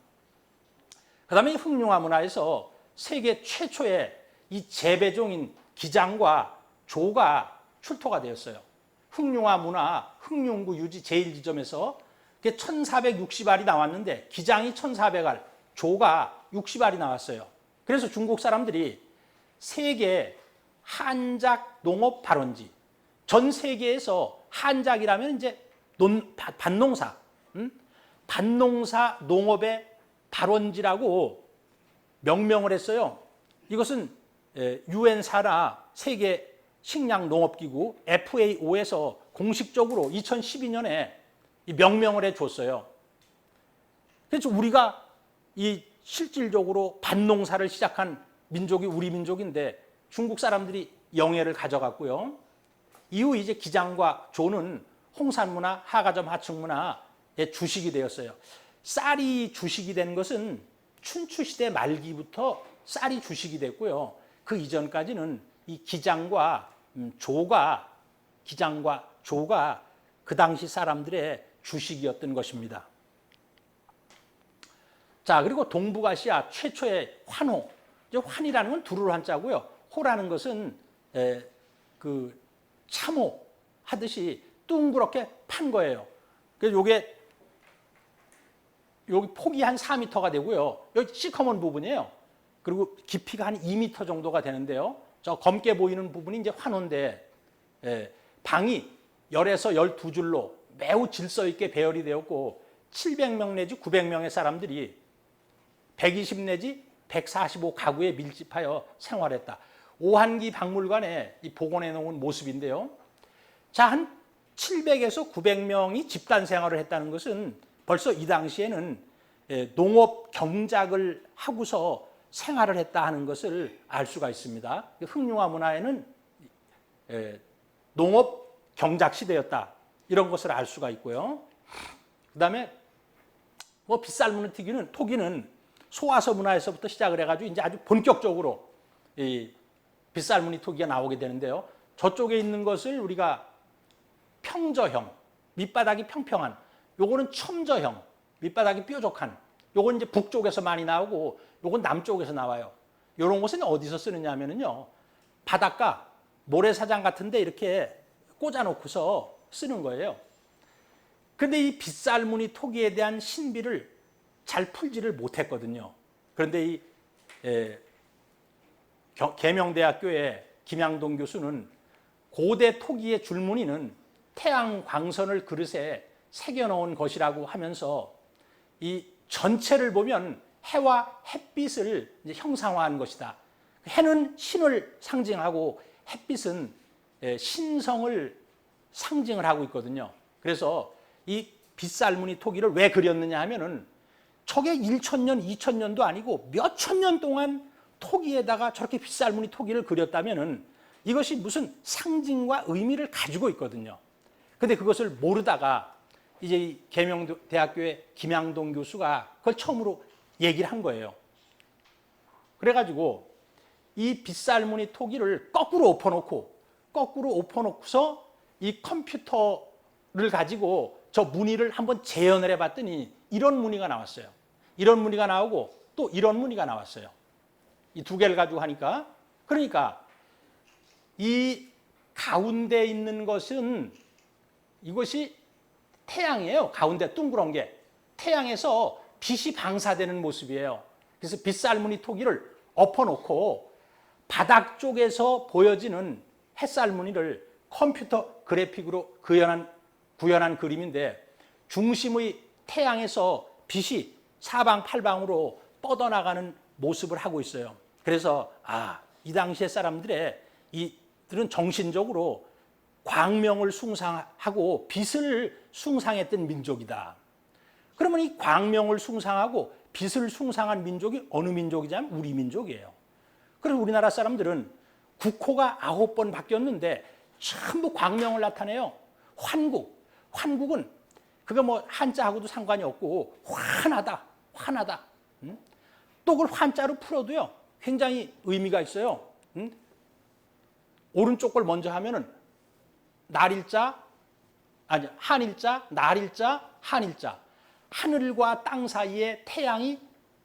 그 다음에 흑룡화 문화에서 세계 최초의 이 재배종인 기장과 조가 출토가 되었어요. 흑룡화 문화 흑룡구 유지 제1지점에서 1460알이 나왔는데 기장이 1400알, 조가 60알이 나왔어요. 그래서 중국 사람들이 세계 한작 농업 발원지, 전 세계에서 한작이라면 이제 밭농사, 밭농사 농업의 발원지라고 명명을 했어요. 이것은 UN 산하 세계 식량 농업기구 FAO에서 공식적으로 2012년에 명명을 해줬어요. 그래서 우리가 이 실질적으로 밭농사를 시작한 민족이 우리 민족인데 중국 사람들이 영예를 가져갔고요. 이후 이제 기장과 조는 홍산문화, 하가점 하층문화의 주식이 되었어요. 쌀이 주식이 된 것은 춘추시대 말기부터 쌀이 주식이 됐고요. 그 이전까지는 이 기장과 조가 그 당시 사람들의 주식이었던 것입니다. 자, 그리고 동북아시아 최초의 환호. 이제 환이라는 건 두루루 한자고요. 호라는 것은 그 참호 하듯이 둥그렇게 판 거예요. 그래서 여기 폭이 한 4m가 되고요. 여기 시커먼 부분이에요. 그리고 깊이가 한 2m 정도가 되는데요. 저 검게 보이는 부분이 이제 환호인데 방이 10에서 12줄로 매우 질서 있게 배열이 되었고 700명 내지 900명의 사람들이 120 내지 145 가구에 밀집하여 생활했다. 오한기 박물관에 복원해 놓은 모습인데요. 자, 한 700에서 900명이 집단 생활을 했다는 것은 벌써 이 당시에는 농업 경작을 하고서 생활을 했다 하는 것을 알 수가 있습니다. 흑룡화 문화에는 농업 경작 시대였다, 이런 것을 알 수가 있고요. 그다음에 뭐 빗살무늬 토기는 소화서 문화에서부터 시작을 해가지고 이제 아주 본격적으로 이 빗살무늬 토기가 나오게 되는데요. 저쪽에 있는 것을 우리가 평저형, 밑바닥이 평평한, 요거는 첨저형, 밑바닥이 뾰족한, 요건 이제 북쪽에서 많이 나오고 요건 남쪽에서 나와요. 요런 것은 어디서 쓰느냐 하면은요, 바닷가 모래사장 같은데 이렇게 꽂아놓고서 쓰는 거예요. 그런데 이 빗살무늬 토기에 대한 신비를 잘 풀지를 못했거든요. 그런데 이 계명대학교의 김양동 교수는 고대 토기의 줄무늬는 태양 광선을 그릇에 새겨놓은 것이라고 하면서 이 전체를 보면 해와 햇빛을 이제 형상화한 것이다. 해는 신을 상징하고 햇빛은 신성을 상징을 하고 있거든요. 그래서 이 빗살무늬 토기를 왜 그렸느냐 하면은 저게 1000년, 2000년도 아니고 몇천 년 동안 토기에다가 저렇게 빗살무늬 토기를 그렸다면은 이것이 무슨 상징과 의미를 가지고 있거든요. 근데 그것을 모르다가 이제 이 계명대학교의 김양동 교수가 그걸 처음으로 얘기를 한 거예요. 그래가지고 이 빗살무늬 토기를 거꾸로 엎어놓고서 이 컴퓨터를 가지고 저 무늬를 한번 재현을 해봤더니 이런 무늬가 나왔어요. 이런 무늬가 나오고 또 이런 무늬가 나왔어요. 이 두 개를 가지고 하니까. 그러니까 이 가운데 있는 것은 이것이 태양이에요. 가운데 둥그런 게 태양에서 빛이 방사되는 모습이에요. 그래서 빗살무늬 토기를 엎어놓고 바닥 쪽에서 보여지는 햇살무늬를 컴퓨터 그래픽으로 구현한 그림인데 중심의 태양에서 빛이 사방팔방으로 뻗어나가는 모습을 하고 있어요. 그래서 이 당시의 사람들은 정신적으로 광명을 숭상하고 빛을 숭상했던 민족이다. 그러면 이 광명을 숭상하고 빛을 숭상한 민족이 어느 민족이냐면 우리 민족이에요. 그래서 우리나라 사람들은 국호가 9번 바뀌었는데 전부 광명을 나타내요. 환국은 그거 뭐 한자하고도 상관이 없고 환하다. 또 그걸 환자로 풀어도요 굉장히 의미가 있어요. 오른쪽 걸 먼저 하면은 한일자, 날일자, 한일자. 하늘과 땅 사이에 태양이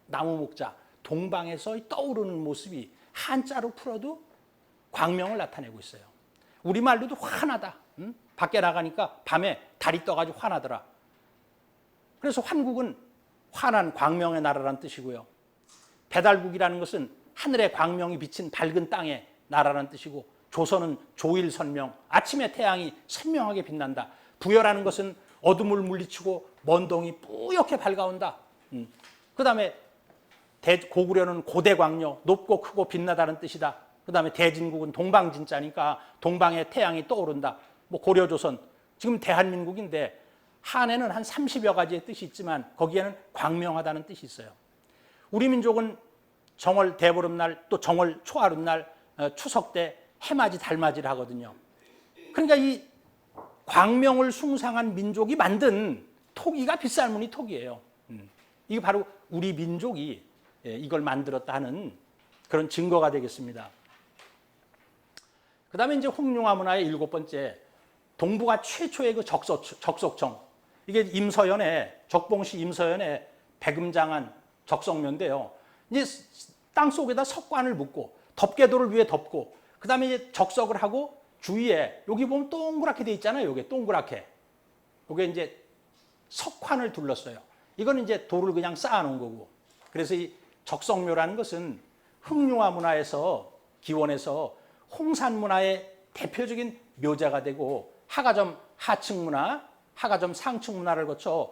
나무 목자, 동방에서 떠오르는 모습이 한자로 풀어도 광명을 나타내고 있어요. 우리말로도 환하다. 밖에 나가니까 밤에 달이 떠가지고 환하더라. 그래서 환국은 환한 광명의 나라라는 뜻이고요. 배달국이라는 것은 하늘의 광명이 비친 밝은 땅의 나라라는 뜻이고, 조선은 조일선명, 아침에 태양이 선명하게 빛난다. 부여라는 것은 어둠을 물리치고 먼 동이 뿌옇게 밝아온다. 그 다음에 고구려는 고대광녀, 높고 크고 빛나다는 뜻이다. 그 다음에 대진국은 동방진자니까 동방에 태양이 떠오른다. 뭐 고려조선, 지금 대한민국인데 한에는 한 30여 가지의 뜻이 있지만 거기에는 광명하다는 뜻이 있어요. 우리 민족은 정월 대보름날, 또 정월 초하룻날, 추석 때 해맞이 달맞이를 하거든요. 그러니까 이 광명을 숭상한 민족이 만든 토기가 빗살무늬 토기예요. 이게 바로 우리 민족이 이걸 만들었다 하는 그런 증거가 되겠습니다. 그 다음에 이제 홍룡화 문화의 7번째, 동북아 최초의 그 적석청. 이게 적봉시 임서연의 백음장한 적석묘인데요. 이제 땅 속에다 석관을 묻고 덮개돌을 위에 덮고 그 다음에 이제 적석을 하고 주위에 여기 보면 동그랗게 돼 있잖아요. 요게 동그랗게. 요게 이제 석관을 둘렀어요. 이거는 이제 돌을 그냥 쌓아놓은 거고. 그래서 이 적석묘라는 것은 흑룡화 문화에서 기원해서 홍산 문화의 대표적인 묘자가 되고 하가점 하층 문화, 하가점 상층 문화를 거쳐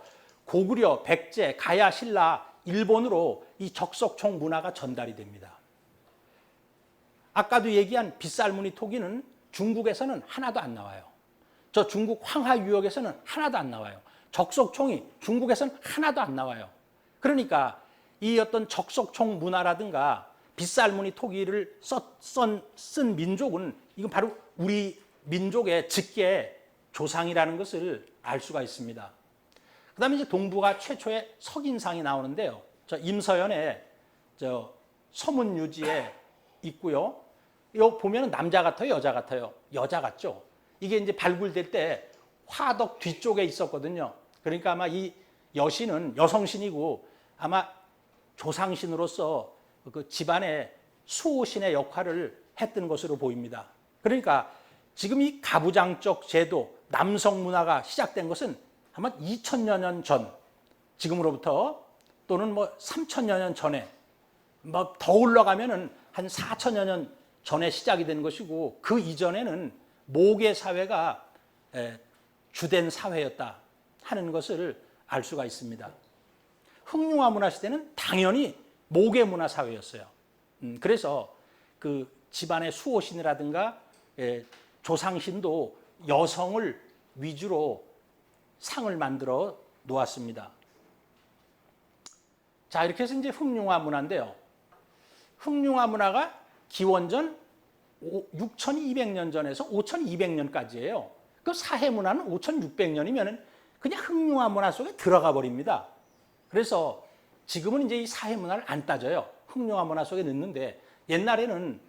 고구려, 백제, 가야, 신라, 일본으로 이 적석총 문화가 전달이 됩니다. 아까도 얘기한 빗살무늬 토기는 중국에서는 하나도 안 나와요. 저 중국 황하 유역에서는 하나도 안 나와요. 적석총이 중국에서는 하나도 안 나와요. 그러니까 이 어떤 적석총 문화라든가 빗살무늬 토기를 쓴 민족은 이건 바로 우리 민족의 직계 조상이라는 것을 알 수가 있습니다. 그 다음에 이제 동북아 최초의 석인상이 나오는데요. 저 임서연의 저 서문유지에 있고요. 이거 보면 남자 같아요, 여자 같아요? 여자 같죠? 이게 이제 발굴될 때 화덕 뒤쪽에 있었거든요. 그러니까 아마 이 여신은 여성신이고 아마 조상신으로서 그 집안의 수호신의 역할을 했던 것으로 보입니다. 그러니까 지금 이 가부장적 제도, 남성 문화가 시작된 것은 아마 2000여 년 전, 지금으로부터 또는 뭐 3000여 년 전에, 뭐 더 올라가면은 한 4000여 년 전에 시작이 된 것이고 그 이전에는 모계 사회가 주된 사회였다 하는 것을 알 수가 있습니다. 흑룡화 문화 시대는 당연히 모계 문화 사회였어요. 그래서 그 집안의 수호신이라든가 조상신도 여성을 위주로 상을 만들어 놓았습니다. 자, 이렇게 해서 이제 흑룡화 문화인데요. 흑룡화 문화가 기원전 6200년 전에서 5200년까지예요. 그 사해 문화는 5600년이면 그냥 흑룡화 문화 속에 들어가 버립니다. 그래서 지금은 이제 이 사해 문화를 안 따져요. 흑룡화 문화 속에 넣는데 옛날에는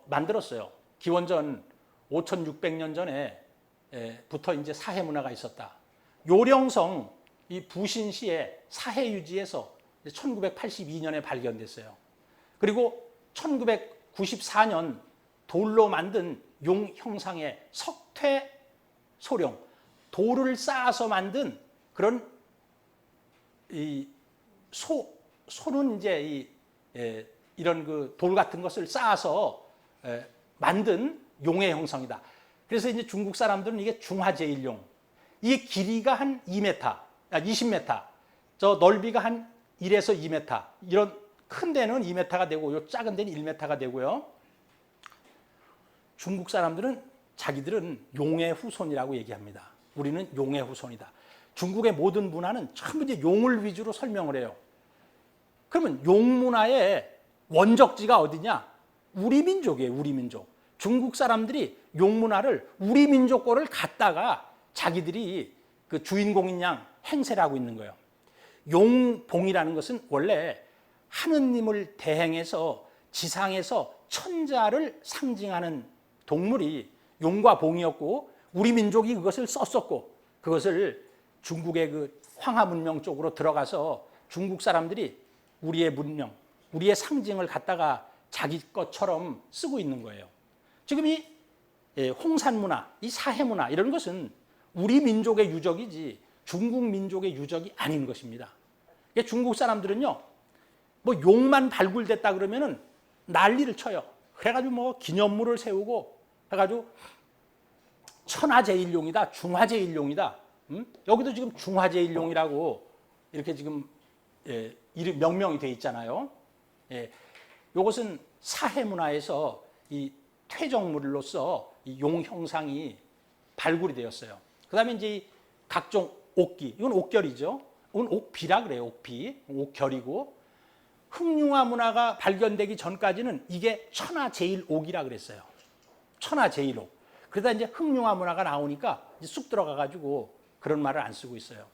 만들었어요. 기원전 5600년 전에부터 이제 사해 문화가 있었다. 요령성 이 부신시의 사해 유지에서 1982년에 발견됐어요. 그리고 1994년 돌로 만든 용 형상의 석퇴 소령, 돌을 쌓아서 만든 그런 이 소는 이제 이런 그 돌 같은 것을 쌓아서 만든 용의 형상이다. 그래서 이제 중국 사람들은 이게 중화제일용, 이게 길이가 한 20m, 저 넓이가 한 1에서 2m, 이런 큰 데는 2m가 되고 요 작은 데는 1m가 되고요. 중국 사람들은 자기들은 용의 후손이라고 얘기합니다. 우리는 용의 후손이다. 중국의 모든 문화는 전부 이제 용을 위주로 설명을 해요. 그러면 용 문화의 원적지가 어디냐? 우리 민족이에요, 우리 민족. 중국 사람들이 용 문화를 우리 민족 거를 갖다가 자기들이 그 주인공인 양 행세를 하고 있는 거예요. 용봉이라는 것은 원래 하느님을 대행해서 지상에서 천자를 상징하는 동물이 용과 봉이었고 우리 민족이 그것을 썼었고 그것을 중국의 그 황하 문명 쪽으로 들어가서 중국 사람들이 우리의 문명, 우리의 상징을 갖다가 자기 것처럼 쓰고 있는 거예요. 지금 이 홍산 문화, 이 사해 문화 이런 것은 우리 민족의 유적이지 중국 민족의 유적이 아닌 것입니다. 중국 사람들은요, 뭐 용만 발굴됐다 그러면은 난리를 쳐요. 그래가지고 뭐 기념물을 세우고 해가지고 천하제일용이다, 중화제일용이다. 여기도 지금 중화제일용이라고 이렇게 지금 이름 명명이 돼 있잖아요. 이것은 사해 문화에서 이 퇴적물로서 이 용 형상이 발굴이 되었어요. 그다음에 이제 각종 옥기, 이건 옥결이죠. 이건 옥비라 그래요. 옥비, 옥결이고 흑룡화 문화가 발견되기 전까지는 이게 천하제일옥이라 그랬어요. 천하제일옥. 그러다 이제 흑룡화 문화가 나오니까 이제 쑥 들어가 가지고 그런 말을 안 쓰고 있어요.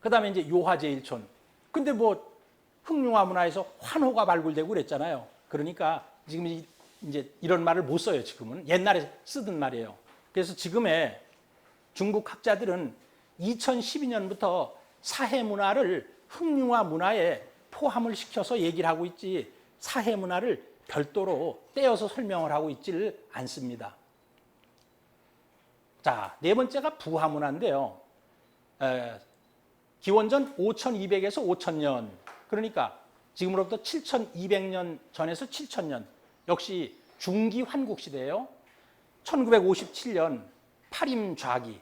그다음에 이제 요화제일촌. 근데 뭐 흑룡화 문화에서 환호가 발굴되고 그랬잖아요. 그러니까 지금 이제 이런 말을 못 써요. 지금은 옛날에 쓰던 말이에요. 그래서 지금의 중국 학자들은 2012년부터 사해 문화를 흑룡화 문화에 포함을 시켜서 얘기를 하고 있지 사해 문화를 별도로 떼어서 설명을 하고 있지를 않습니다. 자, 네 번째가 부하 문화인데요. 기원전 5200에서 5000년, 그러니까 지금으로부터 7200년 전에서 7000년, 역시 중기 환국 시대예요. 1957년 파림좌기,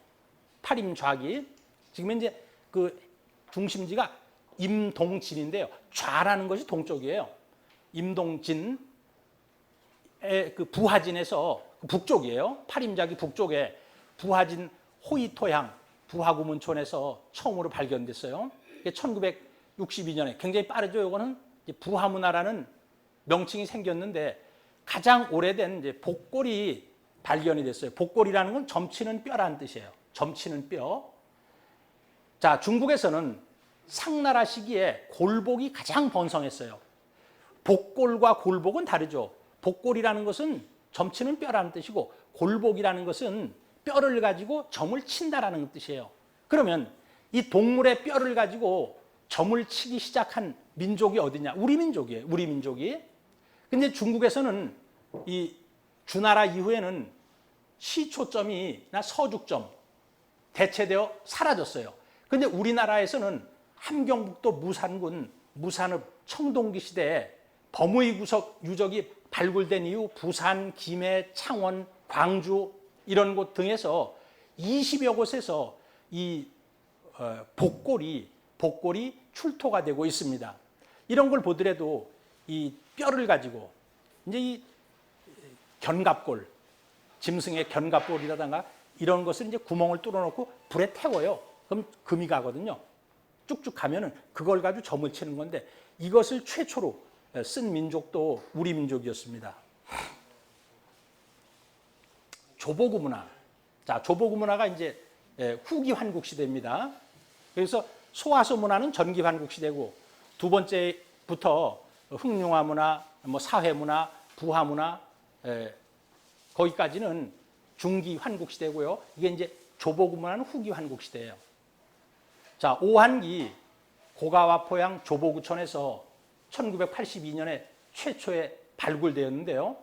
파림좌기. 지금 이제 그 중심지가 임동진인데요. 좌라는 것이 동쪽이에요. 임동진의 그 부하진에서 북쪽이에요. 파림좌기 북쪽에 부하진 호이토향 부하구문촌에서 처음으로 발견됐어요. 1962년에 굉장히 빠르죠. 이거는 부하문화라는 명칭이 생겼는데 가장 오래된 이제 복골이 발견이 됐어요. 복골이라는 건 점치는 뼈라는 뜻이에요. 점치는 뼈. 자, 중국에서는 상나라 시기에 골복이 가장 번성했어요. 복골과 골복은 다르죠. 복골이라는 것은 점치는 뼈라는 뜻이고 골복이라는 것은 뼈를 가지고 점을 친다라는 뜻이에요. 그러면 이 동물의 뼈를 가지고 점을 치기 시작한 민족이 어디냐? 우리 민족이에요. 우리 민족이. 근데 중국에서는 이 주나라 이후에는 시초점이나 서죽점 대체되어 사라졌어요. 근데 우리나라에서는 함경북도 무산군 무산읍 청동기 시대에 범의 구석 유적이 발굴된 이후 부산, 김해, 창원, 광주 이런 곳 등에서 20여 곳에서 이 복골이 출토가 되고 있습니다. 이런 걸 보더라도 이 뼈를 가지고 이제 이 견갑골, 짐승의 견갑골이라든가 이런 것을 이제 구멍을 뚫어놓고 불에 태워요. 그럼 금이 가거든요. 쭉쭉 가면은 그걸 가지고 점을 치는 건데 이것을 최초로 쓴 민족도 우리 민족이었습니다. 조보구 문화. 자, 조보구 문화가 이제 후기 환국 시대입니다. 그래서 소화소 문화는 전기 환국 시대고 두 번째부터 흑룡화 문화, 뭐 사회 문화, 부화 문화 거기까지는 중기 환국 시대고요. 이게 이제 조보구 문화는 후기 환국 시대예요. 자, 오한기 고가와포양 조보구촌에서 1982년에 최초에 발굴되었는데요.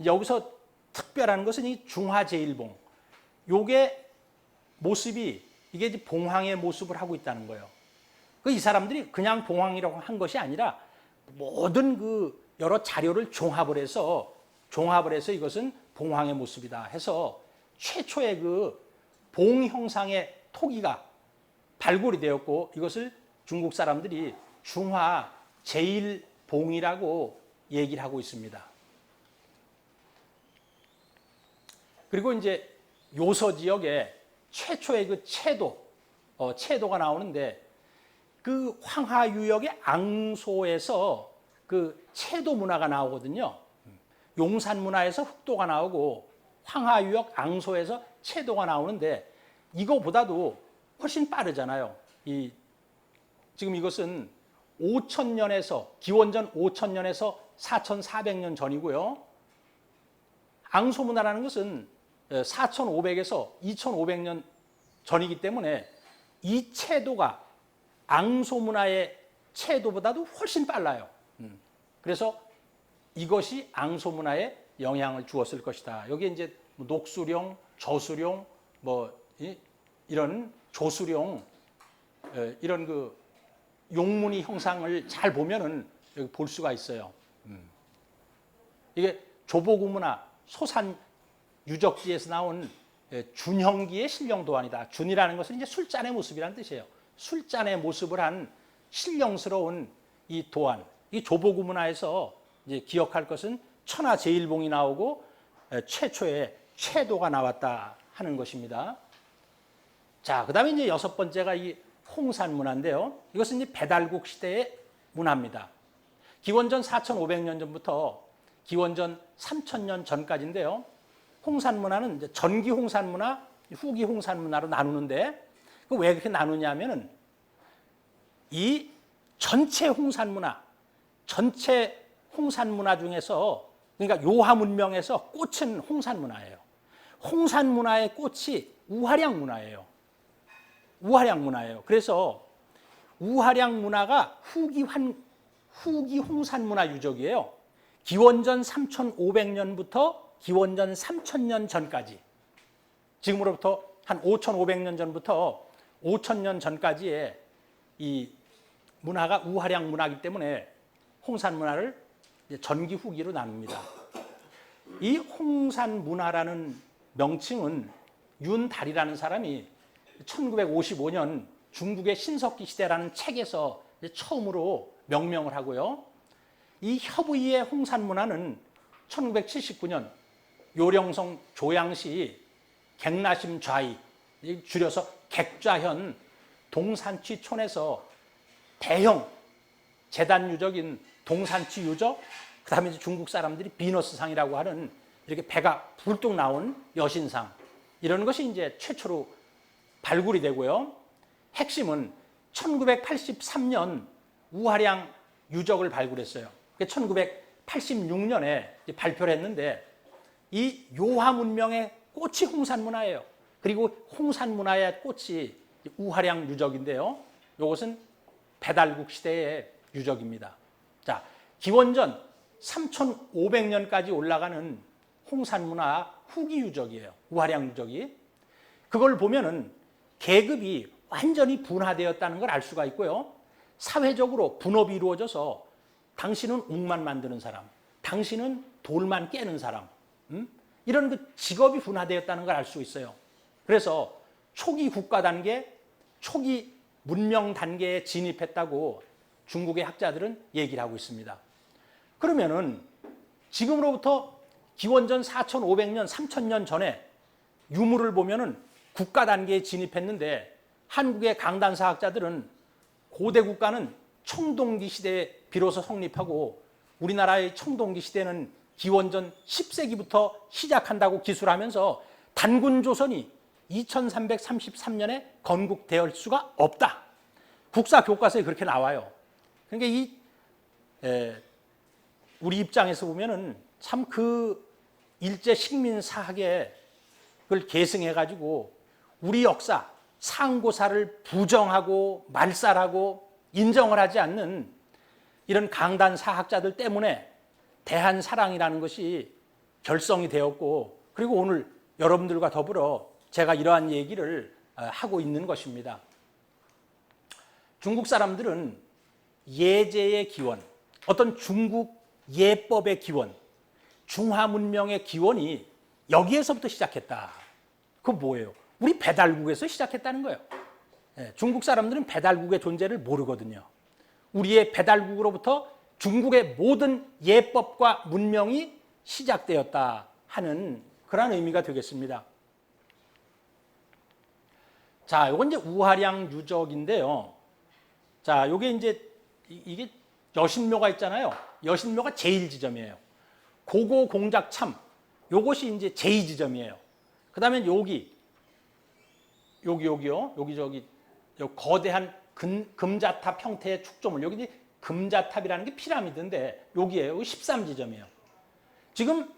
여기서 특별한 것은 이 중화제일봉. 요게 모습이 이게 이제 봉황의 모습을 하고 있다는 거예요. 이 사람들이 그냥 봉황이라고 한 것이 아니라 모든 그 여러 자료를 종합을 해서 이것은 봉황의 모습이다 해서 최초의 그 봉 형상의 토기가 발굴이 되었고 이것을 중국 사람들이 중화 제일봉이라고 얘기를 하고 있습니다. 그리고 이제 요서 지역에 최초의 그 채도가 나오는데 그 황하유역의 앙소에서 그 채도 문화가 나오거든요. 용산 문화에서 흑도가 나오고 황하유역 앙소에서 채도가 나오는데 이거보다도 훨씬 빠르잖아요. 지금 이것은 5,000년에서 기원전 5,000년에서 4,400년 전이고요. 앙소 문화라는 것은 4,500에서 2,500년 전이기 때문에 이 채도가 앙소 문화의 채도보다도 훨씬 빨라요. 그래서 이것이 앙소 문화에 영향을 주었을 것이다. 여기 이제 녹수룡, 저수룡, 이런 조수룡 이런 그 용문이 형상을 잘 보면은 여기 볼 수가 있어요. 이게 조보구 문화 소산 유적지에서 나온 준형기의 신령 도안이다. 준이라는 것은 이제 술잔의 모습이라는 뜻이에요. 술잔의 모습을 한 신령스러운 이 도안. 이 조보구 문화에서 이제 기억할 것은 천하제일봉이 나오고 최초의 채도가 나왔다 하는 것입니다. 자, 그다음에 이제 여섯 번째가 이 홍산 문화인데요. 이것은 이제 배달국 시대의 문화입니다. 기원전 4,500년 전부터 기원전 3,000년 전까지인데요. 홍산 문화는 이제 전기 홍산 문화, 후기 홍산 문화로 나누는데 왜 그렇게 나누냐면은 이 전체 홍산 문화 중에서 그러니까 요하 문명에서 꽃은 홍산 문화예요. 홍산 문화의 꽃이 우화량 문화예요. 우화량 문화예요. 그래서 우화량 문화가 후기 홍산 문화 유적이에요. 기원전 3,500년부터 기원전 3,000년 전까지 지금으로부터 한 5,500년 전부터 5,000년 전까지의 이 문화가 우화량 문화이기 때문에 홍산 문화를 전기 후기로 나눕니다. 이 홍산 문화라는 명칭은 윤달이라는 사람이 1955년 중국의 신석기 시대라는 책에서 처음으로 명명을 하고요. 이 협의의 홍산 문화는 1979년 요령성 조양시 객나심 좌이, 줄여서 객좌현 동산취촌에서 대형 재단 유적인 동산취 유적, 그 다음에 중국 사람들이 비너스상이라고 하는 이렇게 배가 불뚝 나온 여신상, 이런 것이 이제 최초로 발굴이 되고요. 핵심은 1983년 우하량 유적을 발굴했어요. 1986년에 발표를 했는데 이 요하 문명의 꽃이 홍산 문화예요. 그리고 홍산 문화의 꽃이 우하량 유적인데요. 이것은 배달국 시대의 유적입니다. 자, 기원전 3,500년까지 올라가는 홍산 문화 후기 유적이에요. 우하량 유적이. 그걸 보면은 계급이 완전히 분화되었다는 걸 알 수가 있고요. 사회적으로 분업이 이루어져서 당신은 옥만 만드는 사람, 당신은 돌만 깨는 사람, 이런 그 직업이 분화되었다는 걸 알 수 있어요. 그래서 초기 국가 단계, 초기 문명 단계에 진입했다고 중국의 학자들은 얘기를 하고 있습니다. 그러면은 지금으로부터 기원전 4,500년, 3,000년 전에 유물을 보면은 국가 단계에 진입했는데 한국의 강단사 학자들은 고대 국가는 청동기 시대에 비로소 성립하고 우리나라의 청동기 시대는 기원전 10세기부터 시작한다고 기술하면서 단군 조선이 2333년에 건국될 수가 없다. 국사 교과서에 그렇게 나와요. 그러니까 우리 입장에서 보면은 참 그 일제 식민 사학에 그걸 계승해 가지고 우리 역사 상고사를 부정하고 말살하고 인정을 하지 않는 이런 강단 사학자들 때문에 대한사랑이라는 것이 결성이 되었고, 그리고 오늘 여러분들과 더불어 제가 이러한 얘기를 하고 있는 것입니다. 중국 사람들은 예제의 기원, 어떤 중국 예법의 기원, 중화문명의 기원이 여기에서부터 시작했다. 그건 뭐예요? 우리 배달국에서 시작했다는 거예요. 중국 사람들은 배달국의 존재를 모르거든요. 우리의 배달국으로부터 중국의 모든 예법과 문명이 시작되었다 하는 그런 의미가 되겠습니다. 자, 이건 이제 우하량 유적인데요. 자, 요게 이제 이게 여신묘가 있잖아요. 여신묘가 제1지점이에요. 고고 공작참, 요것이 이제 제2지점이에요. 그 다음에 여기요. 여기 거대한 금자탑 형태의 축조물. 여기 이제 금자탑이라는 게 피라미드인데 여기에요. 13지점이에요. 지금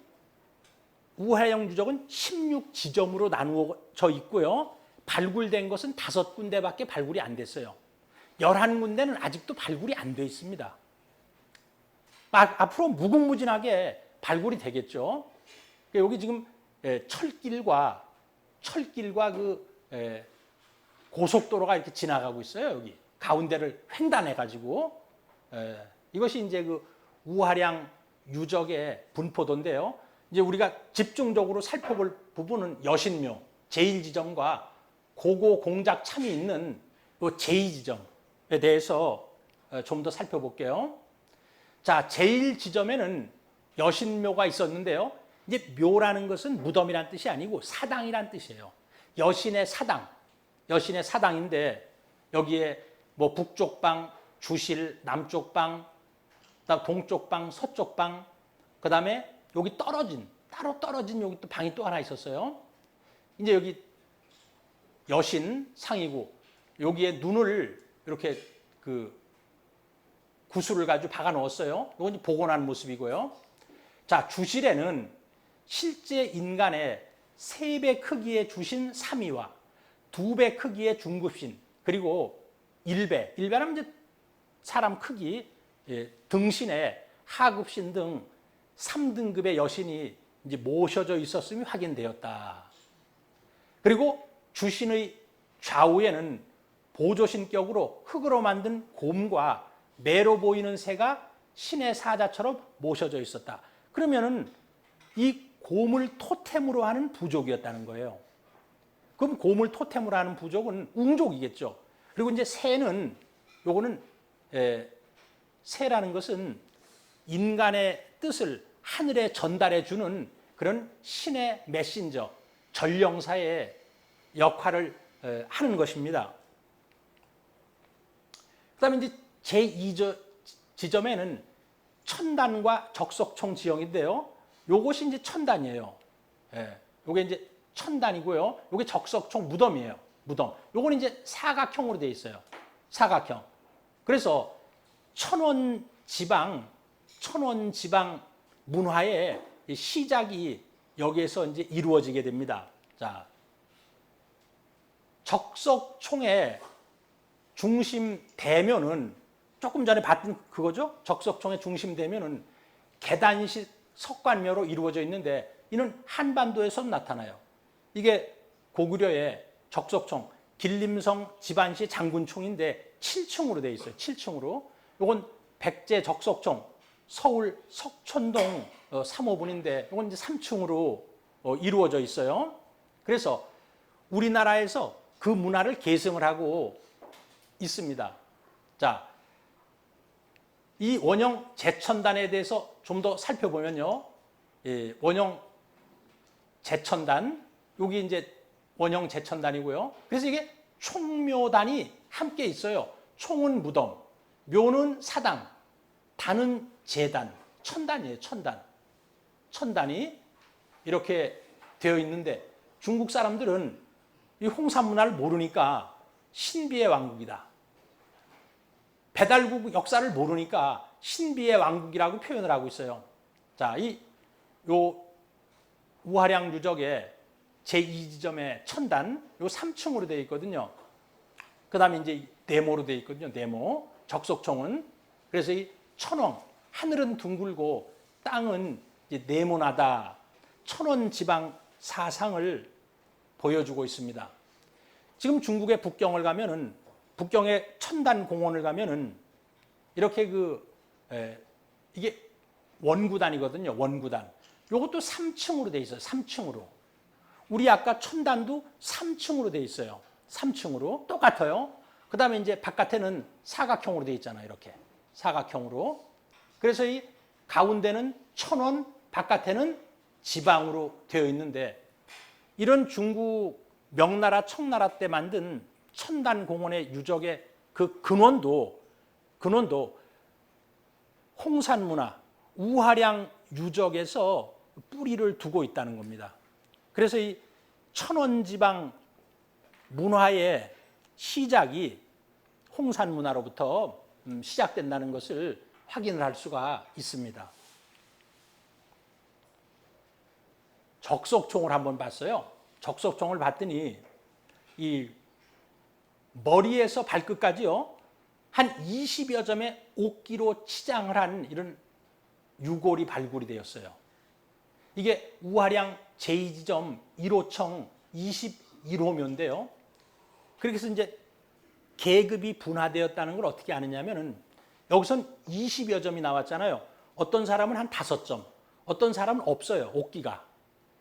우하량 유적은 16지점으로 나누어져 있고요. 발굴된 것은 5군데밖에 발굴이 안 됐어요. 11군데는 아직도 발굴이 안 돼 있습니다. 앞으로 무궁무진하게 발굴이 되겠죠. 여기 지금 철길과 그 고속도로가 이렇게 지나가고 있어요. 여기 가운데를 횡단해 가지고 이것이 이제 그 우하량 유적의 분포도인데요. 이제 우리가 집중적으로 살펴볼 부분은 여신묘 제1지점과 고고 공작 참이 있는 이 제2지점에 대해서 좀 더 살펴볼게요. 자, 제1지점에는 여신묘가 있었는데요. 이제 묘라는 것은 무덤이란 뜻이 아니고 사당이란 뜻이에요. 여신의 사당인데 여기에 뭐 북쪽 방, 주실, 남쪽 방, 동쪽 방, 서쪽 방, 그 다음에 여기 따로 떨어진 여기 또 방이 또 하나 있었어요. 이제 여기 여신 상이고 여기에 눈을 이렇게 그 구슬을 가지고 박아 넣었어요. 이건 복원한 모습이고요. 자, 주실에는 실제 인간의 3배 크기의 주신 삼위와 2배 크기의 중급신, 그리고 1배는 이제 사람 크기, 등신에 하급신 등 3등급의 여신이 이제 모셔져 있었음이 확인되었다. 그리고 주신의 좌우에는 보조신격으로 흙으로 만든 곰과 매로 보이는 새가 신의 사자처럼 모셔져 있었다. 그러면은 이 곰을 토템으로 하는 부족이었다는 거예요. 그럼 고물 토템으로 하는 부족은 웅족이겠죠. 그리고 이제 새는 요거는 새라는 것은 인간의 뜻을 하늘에 전달해 주는 그런 신의 메신저, 전령사의 역할을 하는 것입니다. 그다음에 이제 제2 지점에는 천단과 적석총 지형인데요. 요것이 이제 천단이에요. 요게 이제 천단이고요. 요게 적석총 무덤이에요. 무덤. 요거는 이제 사각형으로 되어 있어요. 사각형. 그래서 천원 지방 문화의 시작이 여기에서 이제 이루어지게 됩니다. 자, 적석총의 중심 대면은 조금 전에 봤던 그거죠? 적석총의 중심 대면은 계단식 석관묘로 이루어져 있는데 이는 한반도에서 나타나요. 이게 고구려의 적석총, 길림성 집안시 장군총인데 7층으로 되어 있어요. 7층으로. 이건 백제 적석총, 서울 석촌동 3호분인데 이건 이제 3층으로 이루어져 있어요. 그래서 우리나라에서 그 문화를 계승을 하고 있습니다. 자, 이 원형 제천단에 대해서 좀 더 살펴보면요. 원형 제천단, 여기 이제 원형 제천단이고요. 그래서 이게 총묘단이 함께 있어요. 총은 무덤, 묘는 사당, 단은 제단, 천단이에요. 천단. 천단이 이렇게 되어 있는데 중국 사람들은 이 홍산 문화를 모르니까 신비의 왕국이다. 배달국 역사를 모르니까 신비의 왕국이라고 표현을 하고 있어요. 자, 요 우하량 유적의 제2지점의 천단, 요 3층으로 되어 있거든요. 그 다음에 이제 네모로 되어 있거든요. 네모. 적석총은. 그래서 이 천왕, 하늘은 둥글고 땅은 이제 네모나다. 천원 지방 사상을 보여주고 있습니다. 지금 중국의 북경을 가면은, 북경의 천단 공원을 가면은 이렇게 이게 원구단이거든요. 원구단. 요것도 3층으로 돼 있어요. 3층으로. 우리 아까 천단도 3층으로 돼 있어요. 3층으로. 똑같아요. 그 다음에 이제 바깥에는 사각형으로 돼 있잖아요. 이렇게. 사각형으로. 그래서 이 가운데는 천원, 바깥에는 지방으로 되어 있는데 이런 중국 명나라, 청나라 때 만든 천단공원의 유적의 그 근원도 홍산문화, 우하량 유적에서 뿌리를 두고 있다는 겁니다. 그래서 이 천원지방 문화의 시작이 홍산문화로부터 시작된다는 것을 확인을 할 수가 있습니다. 적석총을 한번 봤어요. 적석총을 봤더니 이 머리에서 발끝까지요. 한 20여 점의 옥기로 치장을 한 이런 유골이 발굴이 되었어요. 이게 우하량 제2지점 1호청 21호묘인데요. 그렇게 해서 이제 계급이 분화되었다는 걸 어떻게 아느냐면은 여기선 20여 점이 나왔잖아요. 어떤 사람은 한 5점, 어떤 사람은 없어요. 옥기가.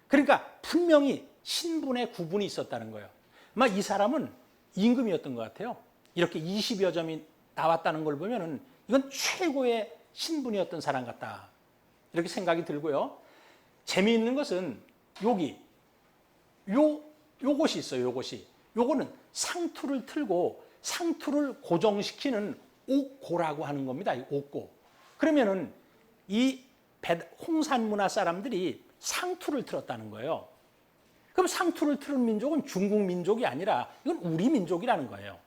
그러니까 분명히 신분의 구분이 있었다는 거예요. 아마 이 사람은 임금이었던 것 같아요. 이렇게 20여 점이 나왔다는 걸 보면은 이건 최고의 신분이었던 사람 같다. 이렇게 생각이 들고요. 재미있는 것은 여기 요것이 있어요. 요거는 상투를 틀고 상투를 고정시키는 옥고라고 하는 겁니다. 이 옥고. 그러면은 이 홍산문화 사람들이 상투를 틀었다는 거예요. 그럼 상투를 틀은 민족은 중국 민족이 아니라 이건 우리 민족이라는 거예요.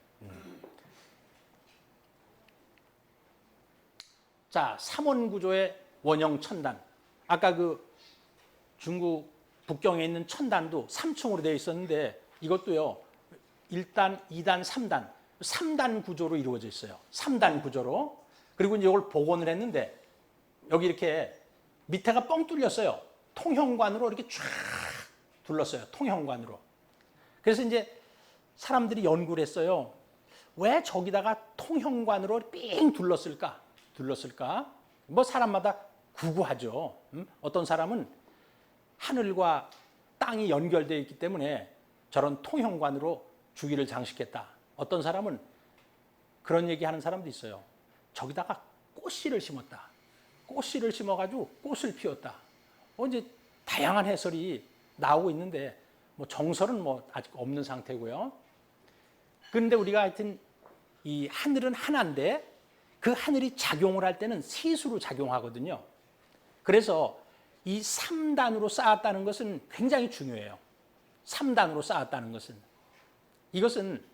자, 삼원구조의 원형 천단. 아까 그 중국 북경에 있는 천단도 3층으로 되어 있었는데 이것도요. 1단, 2단, 3단. 3단 구조로 이루어져 있어요. 3단 구조로. 그리고 이제 이걸 복원을 했는데 여기 이렇게 밑에가 뻥 뚫렸어요. 통형관으로 이렇게 쫙 둘렀어요. 통형관으로. 그래서 이제 사람들이 연구를 했어요. 왜 저기다가 통형관으로 삥 둘렀을까? 뭐 사람마다 구구하죠. 어떤 사람은 하늘과 땅이 연결되어 있기 때문에 저런 통형관으로 주기를 장식했다. 어떤 사람은 그런 얘기하는 사람도 있어요. 저기다가 꽃씨를 심었다. 꽃씨를 심어가지고 꽃을 피웠다. 이제 다양한 해설이 나오고 있는데 뭐 정설은 뭐 아직 없는 상태고요. 그런데 우리가 하여튼 이 하늘은 하나인데 그 하늘이 작용을 할 때는 세수로 작용하거든요. 그래서 이 3단으로 쌓았다는 것은 굉장히 중요해요. 3단으로 쌓았다는 것은. 이것은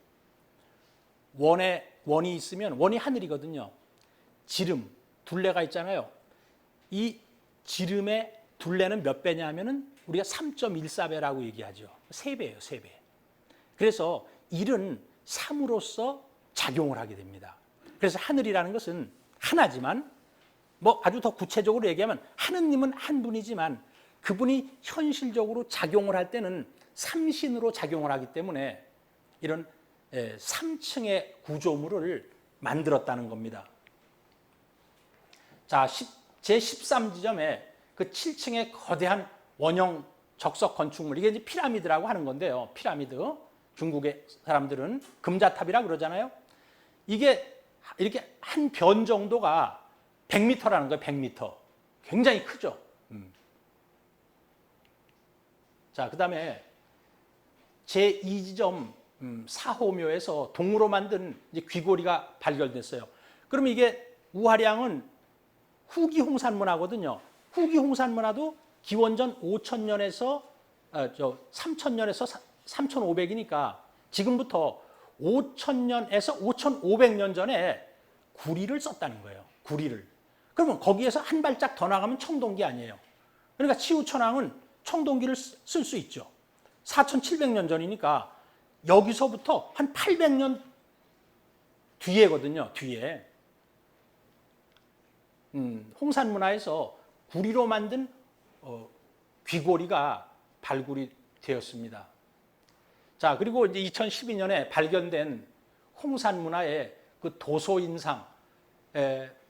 원이 있으면 원이 하늘이거든요. 지름, 둘레가 있잖아요. 이 지름의 둘레는 몇 배냐 하면은 우리가 3.14배라고 얘기하죠. 3배예요, 3배. 그래서 1은 3으로서 작용을 하게 됩니다. 그래서 하늘이라는 것은 하나지만 뭐 아주 더 구체적으로 얘기하면 하느님은 한 분이지만 그분이 현실적으로 작용을 할 때는 삼신으로 작용을 하기 때문에 이런 3층의 구조물을 만들었다는 겁니다. 자, 제13지점에 그 7층의 거대한 원형 적석 건축물, 이게 이제 피라미드라고 하는 건데요. 피라미드. 중국의 사람들은 금자탑이라 그러잖아요. 이게 이렇게 한 변 정도가 100m라는 거예요. 100m. 굉장히 크죠. 자, 그 다음에 제2지점 4호묘에서 동으로 만든 이제 귀고리가 발견됐어요. 그러면 이게 우화량은 후기 홍산문화거든요. 후기 홍산문화도 기원전 5,000년에서 3,000년에서 3,500이니까 지금부터 5,000년에서 5,500년 전에 구리를 썼다는 거예요. 구리를. 그러면 거기에서 한 발짝 더 나가면 청동기 아니에요. 그러니까 치우천왕은 청동기를 쓸 수 있죠. 4,700년 전이니까 여기서부터 한 800년 뒤에거든요. 뒤에. 홍산문화에서 구리로 만든 귀고리가 발굴이 되었습니다. 자, 그리고 이제 2012년에 발견된 홍산문화의 그 도소인상,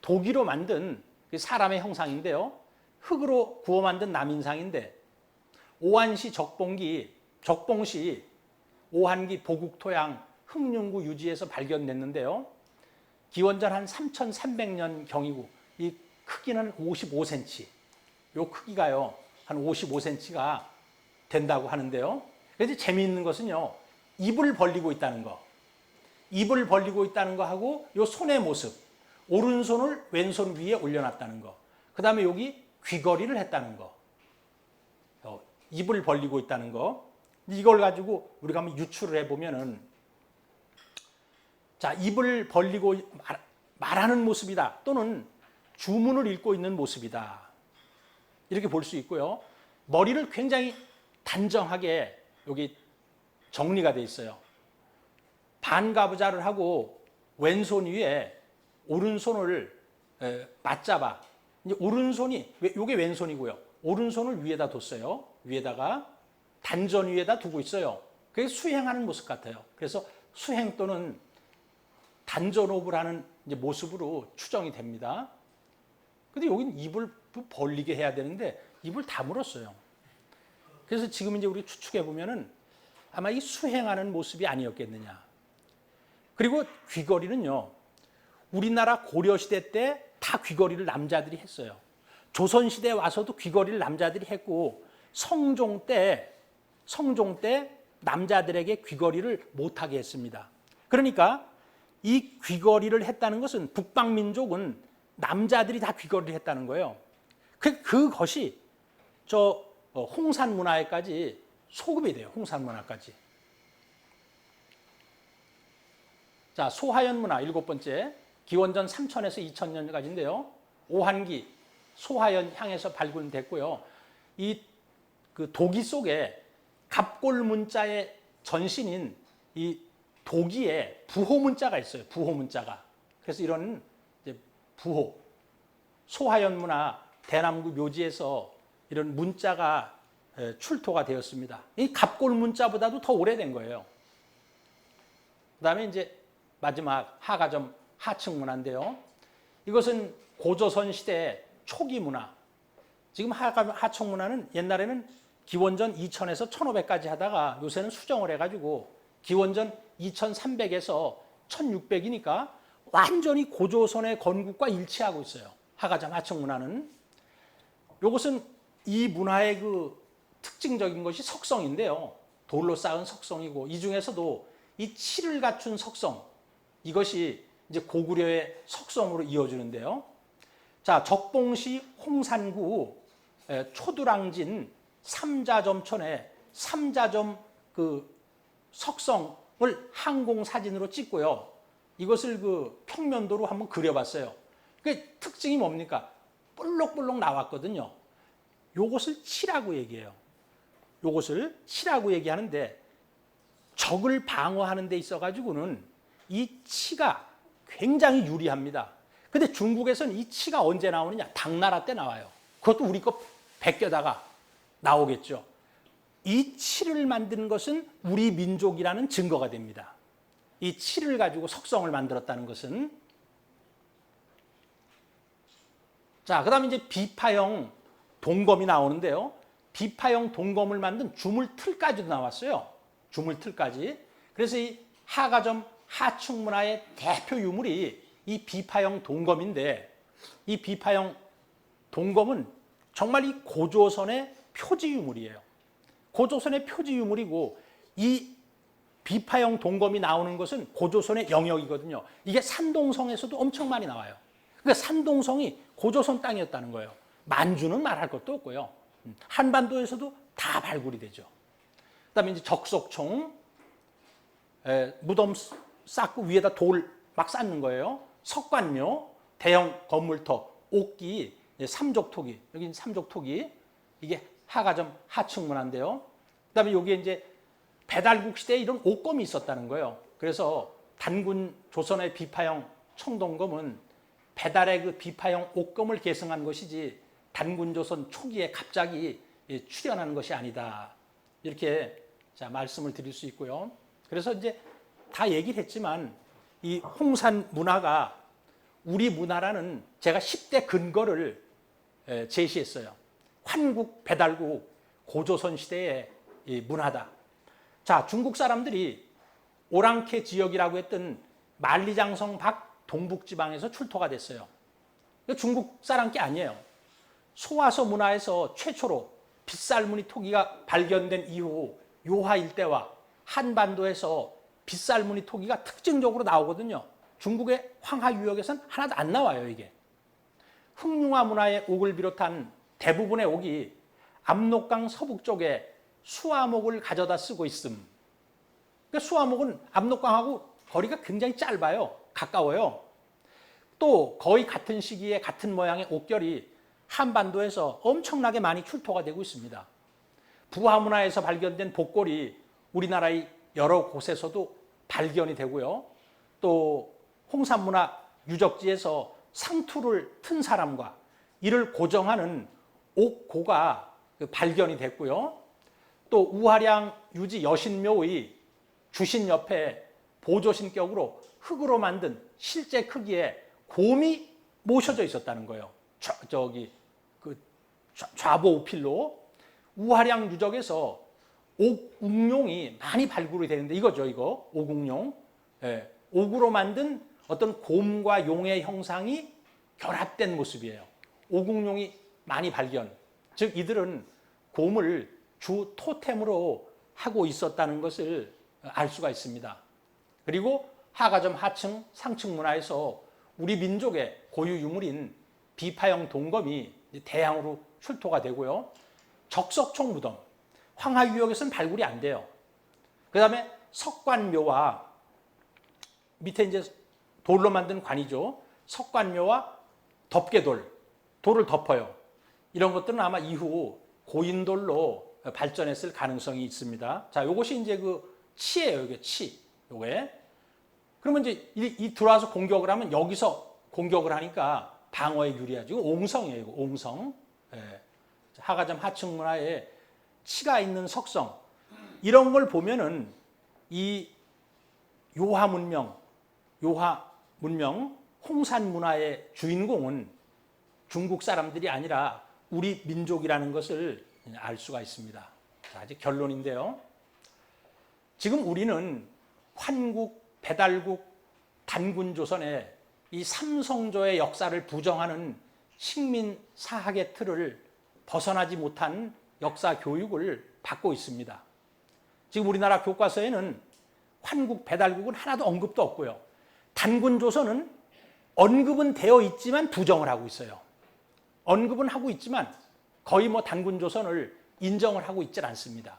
도기로 만든 사람의 형상인데요. 흙으로 구워 만든 남인상인데 오한시 적봉시 오한기 보국토양 흑륜구 유지에서 발견됐는데요. 기원전 한 3,300년 경이고 이 크기는 55cm. 요 크기가요. 한 55cm가 된다고 하는데요. 그래서 재미있는 것은요. 입을 벌리고 있다는 거. 입을 벌리고 있다는 거 하고 요 손의 모습. 오른손을 왼손 위에 올려놨다는 거. 그 다음에 여기 귀걸이를 했다는 거. 입을 벌리고 있다는 거. 이걸 가지고 우리가 한번 유추를 해보면은 자, 입을 벌리고 말하는 모습이다. 또는 주문을 읽고 있는 모습이다. 이렇게 볼 수 있고요. 머리를 굉장히 단정하게 여기 정리가 돼 있어요. 반가부좌를 하고 왼손 위에 오른손을 맞잡아. 이제 오른손이, 이게 왼손이고요. 오른손을 위에다 뒀어요. 위에다가 단전 위에다 두고 있어요. 그게 수행하는 모습 같아요. 그래서 수행 또는 단전호흡을 하는 이제 모습으로 추정이 됩니다. 근데 여기는 입을 벌리게 해야 되는데 입을 다물었어요. 그래서 지금 이제 우리 추측해 보면은 아마 이 수행하는 모습이 아니었겠느냐. 그리고 귀걸이는요. 우리나라 고려시대 때 다 귀걸이를 남자들이 했어요. 조선시대에 와서도 귀걸이를 남자들이 했고 성종 때 남자들에게 귀걸이를 못하게 했습니다. 그러니까 이 귀걸이를 했다는 것은 북방민족은 남자들이 다 귀걸이를 했다는 거예요. 그것이 저 홍산 문화에까지 소급이 돼요. 홍산 문화까지. 자, 소하연 문화 7번째. 기원전 3000에서 2000년까지인데요. 오한기 소하연 향에서 발굴됐고요. 그 도기 속에 갑골 문자의 전신인 이 도기에 부호 문자가 있어요. 부호 문자가. 그래서 이런 이제 부호, 소하연 문화 대남구 묘지에서 이런 문자가 출토가 되었습니다. 이 갑골 문자보다도 더 오래된 거예요. 그다음에 이제 마지막 하가점 하층 문화인데요. 이것은 고조선 시대 초기 문화. 지금 하층 문화는 옛날에는 기원전 2000에서 1500까지 하다가 요새는 수정을 해가지고 기원전 2300에서 1600이니까 완전히 고조선의 건국과 일치하고 있어요. 하가점 하층 문화는. 이것은 이 문화의 그 특징적인 것이 석성인데요. 돌로 쌓은 석성이고 이 중에서도 이 칠을 갖춘 석성, 이것이 이제 고구려의 석성으로 이어지는데요. 자, 적봉시 홍산구 초두랑진 삼자점촌에 삼자점 그 석성을 항공 사진으로 찍고요. 이것을 그 평면도로 한번 그려봤어요. 그 특징이 뭡니까? 볼록볼록 나왔거든요. 요것을 치라고 얘기해요. 요것을 치라고 얘기하는데 적을 방어하는 데 있어가지고는 이 치가 굉장히 유리합니다. 근데 중국에서는 이 치가 언제 나오느냐? 당나라 때 나와요. 그것도 우리 거 베껴다가 나오겠죠. 이 치를 만드는 것은 우리 민족이라는 증거가 됩니다. 이 치를 가지고 석성을 만들었다는 것은. 자, 그 다음에 이제 비파형 동검이 나오는데요. 비파형 동검을 만든 주물틀까지도 나왔어요. 주물틀까지. 그래서 이 하가점 하층 문화의 대표 유물이 이 비파형 동검인데, 이 비파형 동검은 정말 이 고조선의 표지 유물이에요. 고조선의 표지 유물이고 이 비파형 동검이 나오는 것은 고조선의 영역이거든요. 이게 산동성에서도 엄청 많이 나와요. 그러니까 산동성이 고조선 땅이었다는 거예요. 만주는 말할 것도 없고요. 한반도에서도 다 발굴이 되죠. 그다음에 이제 적석총, 무덤 쌓고 위에다 돌 막 쌓는 거예요. 석관묘, 대형 건물터, 옥기, 삼족토기, 여기 삼족토기, 이게 하가점 하층 문화인데요. 그다음에 여기에 이제 배달국 시대에 이런 옥검이 있었다는 거예요. 그래서 단군 조선의 비파형 청동검은 배달의 그 비파형 옥검을 계승한 것이지 단군 조선 초기에 갑자기 출현한 것이 아니다. 이렇게 자 말씀을 드릴 수 있고요. 그래서 이제 다 얘기를 했지만 이 홍산 문화가 우리 문화라는 제가 10대 근거를 제시했어요. 환국, 배달국, 고조선 시대의 문화다. 자, 중국 사람들이 오랑캐 지역이라고 했던 만리장성 밖 동북지방에서 출토가 됐어요. 중국 사람 게 아니에요. 소화서 문화에서 최초로 빗살무늬 토기가 발견된 이후 요하 일대와 한반도에서 빗살무늬 토기가 특징적으로 나오거든요. 중국의 황하 유역에서는 하나도 안 나와요, 이게. 흑융화 문화의 옥을 비롯한 대부분의 옥이 압록강 서북 쪽에 수화목을 가져다 쓰고 있음. 그러니까 수화목은 압록강하고 거리가 굉장히 짧아요. 가까워요. 또 거의 같은 시기에 같은 모양의 옥결이 한반도에서 엄청나게 많이 출토가 되고 있습니다. 부하 문화에서 발견된 복골이 우리나라의 여러 곳에서도 발견이 되고요. 또 홍산 문화 유적지에서 상투를 튼 사람과 이를 고정하는 옥고가 발견이 됐고요. 또 우화량 유지 여신묘의 주신 옆에 보조신격으로 흙으로 만든 실제 크기의 곰이 모셔져 있었다는 거예요. 좌보우필로 우화량 유적에서 옥웅룡이 많이 발굴이 되는데 이거죠, 이거 옥웅룡. 예, 옥으로 만든 어떤 곰과 용의 형상이 결합된 모습이에요. 옥웅룡이 많이 발견. 즉 이들은 곰을 주 토템으로 하고 있었다는 것을 알 수가 있습니다. 그리고 하가점 하층 상층 문화에서 우리 민족의 고유 유물인 비파형 동검이 대량으로 출토가 되고요. 적석총 무덤, 황하 유역에서는 발굴이 안 돼요. 그 다음에 석관묘와 밑에 이제 돌로 만든 관이죠. 석관묘와 덮개돌, 돌을 덮어요. 이런 것들은 아마 이후 고인돌로 발전했을 가능성이 있습니다. 자, 요것이 이제 그 치예요, 이게 치. 요게. 그러면 이제 이 들어와서 공격을 하면 여기서 공격을 하니까 방어에 유리하죠. 옹성이에요, 이거 옹성. 예. 하가점 하층 문화에 치가 있는 석성. 이런 걸 보면은 이 요하 문명, 홍산 문화의 주인공은 중국 사람들이 아니라 우리 민족이라는 것을 알 수가 있습니다. 자, 이제 결론인데요. 지금 우리는 환국, 배달국, 단군조선의 이 삼성조의 역사를 부정하는 식민사학의 틀을 벗어나지 못한 역사 교육을 받고 있습니다. 지금 우리나라 교과서에는 환국, 배달국은 하나도 언급도 없고요. 단군조선은 언급은 되어 있지만 부정을 하고 있어요. 언급은 하고 있지만 거의 뭐 단군조선을 인정을 하고 있질 않습니다.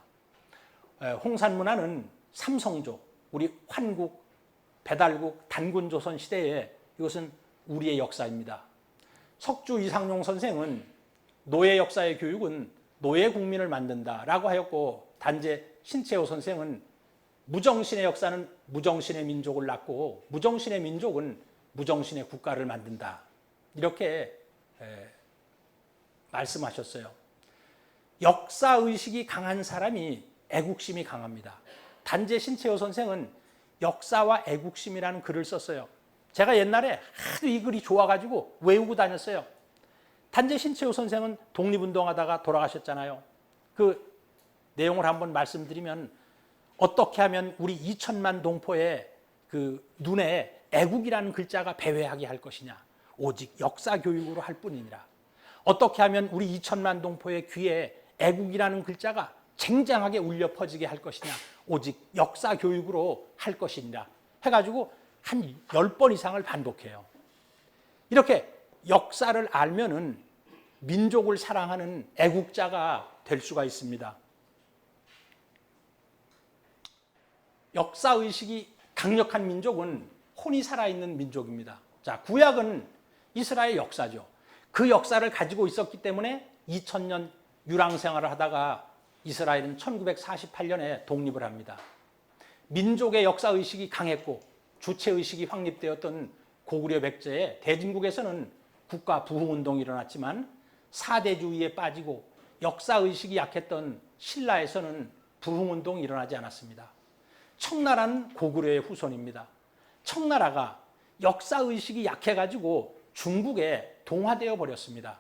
홍산문화는 삼성조, 우리 환국, 배달국, 단군조선 시대에 이것은 우리의 역사입니다. 석주 이상용 선생은 노예 역사의 교육은 노예 국민을 만든다라고 하였고, 단재 신채호 선생은 무정신의 역사는 무정신의 민족을 낳고 무정신의 민족은 무정신의 국가를 만든다. 이렇게 말씀하셨어요. 역사의식이 강한 사람이 애국심이 강합니다. 단재 신채호 선생은 역사와 애국심이라는 글을 썼어요. 제가 옛날에 하도 이 글이 좋아가지고 외우고 다녔어요. 단재 신채호 선생은 독립운동하다가 돌아가셨잖아요. 그 내용을 한번 말씀드리면, 어떻게 하면 우리 2천만 동포의 그 눈에 애국이라는 글자가 배회하게 할 것이냐. 오직 역사 교육으로 할 뿐이니라. 어떻게 하면 우리 2천만 동포의 귀에 애국이라는 글자가 쟁쟁하게 울려 퍼지게 할 것이냐. 오직 역사 교육으로 할 것이니라. 해가지고 한 10번 이상을 반복해요. 이렇게 역사를 알면은 민족을 사랑하는 애국자가 될 수가 있습니다. 역사의식이 강력한 민족은 혼이 살아있는 민족입니다. 자, 구약은 이스라엘 역사죠. 그 역사를 가지고 있었기 때문에 2000년 유랑 생활을 하다가 이스라엘은 1948년에 독립을 합니다. 민족의 역사의식이 강했고 주체의식이 확립되었던 고구려 백제의 대진국에서는 국가 부흥운동이 일어났지만 사대주의에 빠지고 역사의식이 약했던 신라에서는 부흥운동이 일어나지 않았습니다. 청나라는 고구려의 후손입니다. 청나라가 역사의식이 약해가지고 중국에 동화되어 버렸습니다.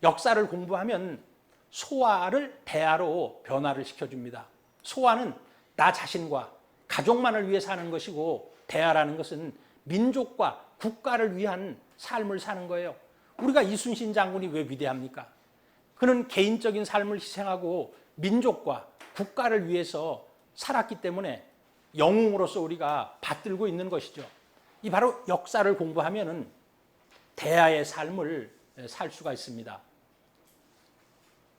역사를 공부하면 소화를 대화로 변화를 시켜줍니다. 소화는 나 자신과 가족만을 위해 사는 것이고, 대화라는 것은 민족과 국가를 위한 삶을 사는 거예요. 우리가 이순신 장군이 왜 위대합니까? 그는 개인적인 삶을 희생하고 민족과 국가를 위해서 살았기 때문에 영웅으로서 우리가 받들고 있는 것이죠. 이 바로 역사를 공부하면은 대하의 삶을 살 수가 있습니다.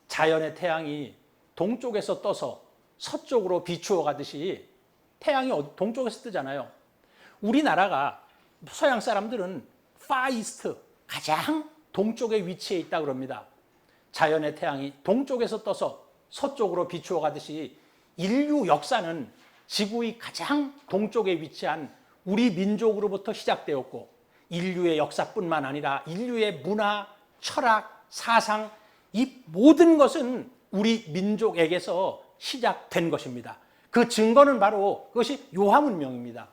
자연의 태양이 동쪽에서 떠서 서쪽으로 비추어 가듯이 태양이 동쪽에서 뜨잖아요. 우리나라가 서양 사람들은 far east, 가장 동쪽에 위치해 있다 그럽니다. 자연의 태양이 동쪽에서 떠서 서쪽으로 비추어 가듯이 인류 역사는 지구의 가장 동쪽에 위치한 우리 민족으로부터 시작되었고, 인류의 역사뿐만 아니라 인류의 문화, 철학, 사상, 이 모든 것은 우리 민족에게서 시작된 것입니다. 그 증거는 바로 그것이 요하문명입니다.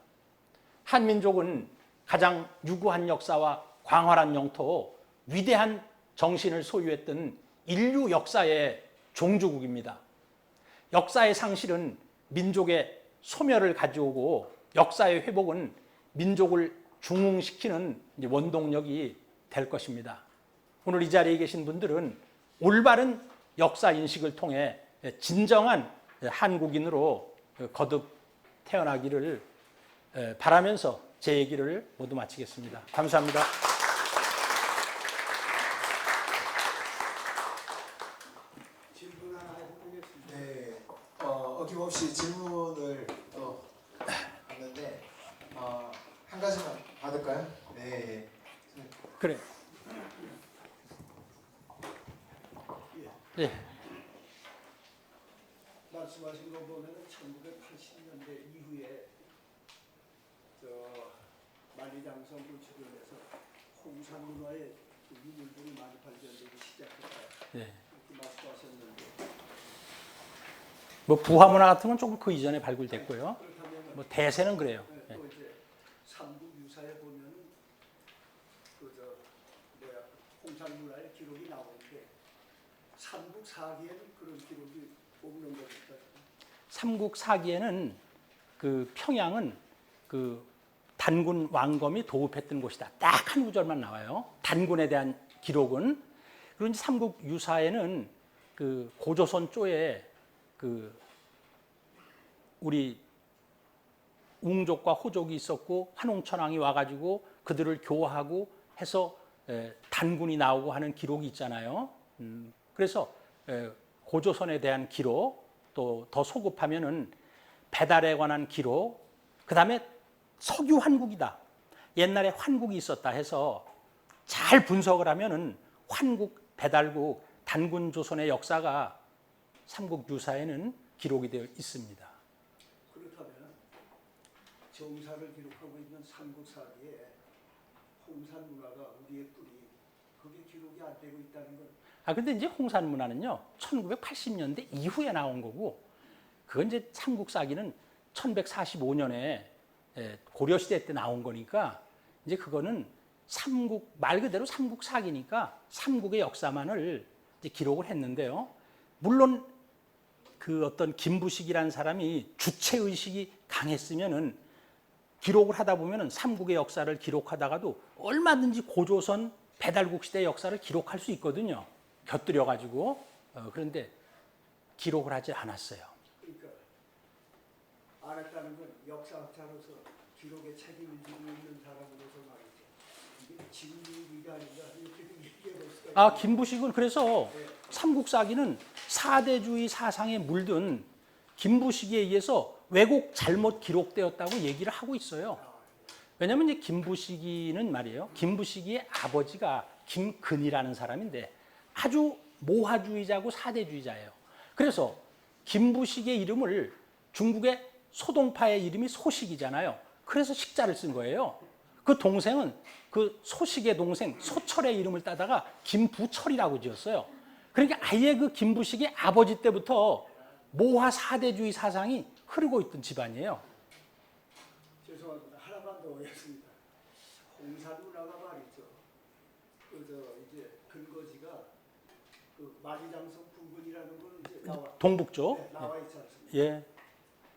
한민족은 가장 유구한 역사와 광활한 영토, 위대한 정신을 소유했던 인류 역사의 종주국입니다. 역사의 상실은 민족의 소멸을 가져오고, 역사의 회복은 민족을 중흥시키는 원동력이 될 것입니다. 오늘 이 자리에 계신 분들은 올바른 역사 인식을 통해 진정한 한국인으로 거듭 태어나기를 바라면서 제 얘기를 모두 마치겠습니다. 감사합니다. 질문 하나 해보겠습니다. 네, 어김없이 질문을 또 하는데 한 가지만 받을까요? 네. 그래. 예. 말씀하신 거 보면은 1980년대 이후에 만리장성을 주변에서 홍산 문화의 유물들이 많이 발견되기 시작했다. 예. 이렇게 말씀하셨는데. 뭐 부화문화 같은 건 조금 그 이전에 발굴됐고요. 뭐 대세는 그래요. 네, 또 이제 삼국 유사에 보면은 홍산 문화의 기록이 나오는데 삼국 사기에는 그런 기록이 없는 거니까. 삼국사기에는 그 평양은 그 단군 왕검이 도읍했던 곳이다. 딱 한 구절만 나와요. 단군에 대한 기록은. 그리고 이제 삼국유사에는 그 고조선 쪽에 그 우리 웅족과 호족이 있었고 환웅천왕이 와가지고 그들을 교화하고 해서 단군이 나오고 하는 기록이 있잖아요. 그래서 고조선에 대한 기록, 또 더 소급하면은 배달에 관한 기록, 그 다음에 석유 환국이다. 옛날에 환국이 있었다 해서 잘 분석을 하면은 환국, 배달국, 단군 조선의 역사가 삼국유사에는 기록이 되어 있습니다. 그렇다면 정사를 기록하고 있는 삼국사기에 홍산 문화가 우리의 뿌리, 그게 기록이 안 되고 있다는 건 근데 이제 홍산 문화는요, 1980년대 이후에 나온 거고, 그건 이제 삼국사기는 1145년에 고려시대 때 나온 거니까, 이제 그거는 삼국, 말 그대로 삼국사기니까 삼국의 역사만을 이제 기록을 했는데요. 물론 그 어떤 김부식이라는 사람이 주체의식이 강했으면은 기록을 하다 보면은 삼국의 역사를 기록하다가도 얼마든지 고조선 배달국 시대 역사를 기록할 수 있거든요. 곁들여 가지고. 그런데 기록을 하지 않았어요. 그러니까 안 했다는 건 역사학자로서 기록에 책임을 지고 있는 사람으로서 말이죠. 이게 진리가 아닌가 이렇게 얘기해 볼 수가 있어요. 김부식은 그래서 삼국사기는 사대주의 사상에 물든 김부식에 의해서 왜곡 잘못 기록되었다고 얘기를 하고 있어요. 왜냐하면 이제 김부식이는 말이에요. 김부식이의 아버지가 김근이라는 사람인데 아주 모화주의자고 사대주의자예요. 그래서 김부식의 이름을 중국의 소동파의 이름이 소식이잖아요. 그래서 식자를 쓴 거예요. 그 동생은 그 소식의 동생 소철의 이름을 따다가 김부철이라고 지었어요. 그러니까 아예 그 김부식의 아버지 때부터 모화 사대주의 사상이 흐르고 있던 집안이에요. 죄송합니다. 하나만 더 하겠습니다. 홍산 문화가 말이죠. 이제 근거지가 그 만리장성 부근이라는 건 이제 동북쪽. 네, 나와 있지 않습니까? 예.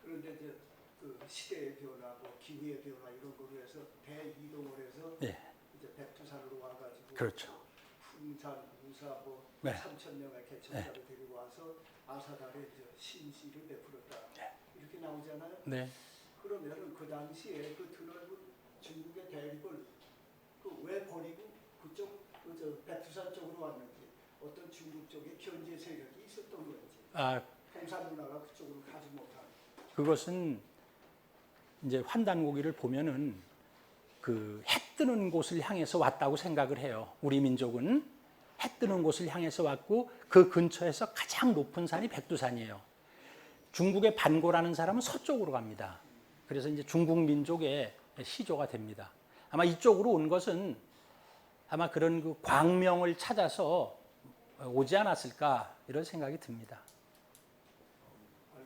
그런데 이제 그 시대의 변화, 뭐 기후의 변화 이런 거로 해서 대이동을 해서 예. 이제 백두산으로 와가지고 그렇죠. 풍산, 우사, 뭐 네. 3,000명의 개척자를 데리고 와서 아사달에 이제 신시를 베풀었다. 이렇게 나오잖아요. 네. 그러면은 그 당시에 그 드넓은 중국의 대립을 왜 버리고 그쪽 저 백두산 쪽으로 왔는지 어떤 중국 쪽에 견제 세력이 있었던 건지 홍산 문화가 그쪽으로 가지 못한. 그것은 이제 환단고기를 보면은 그 해 뜨는 곳을 향해서 왔다고 생각을 해요. 우리 민족은 해 뜨는 곳을 향해서 왔고 그 근처에서 가장 높은 산이 백두산이에요. 중국의 반고라는 사람은 서쪽으로 갑니다. 그래서 이제 중국 민족의 시조가 됩니다. 아마 이쪽으로 온 것은 아마 그런 그 광명을 찾아서 오지 않았을까 이런 생각이 듭니다.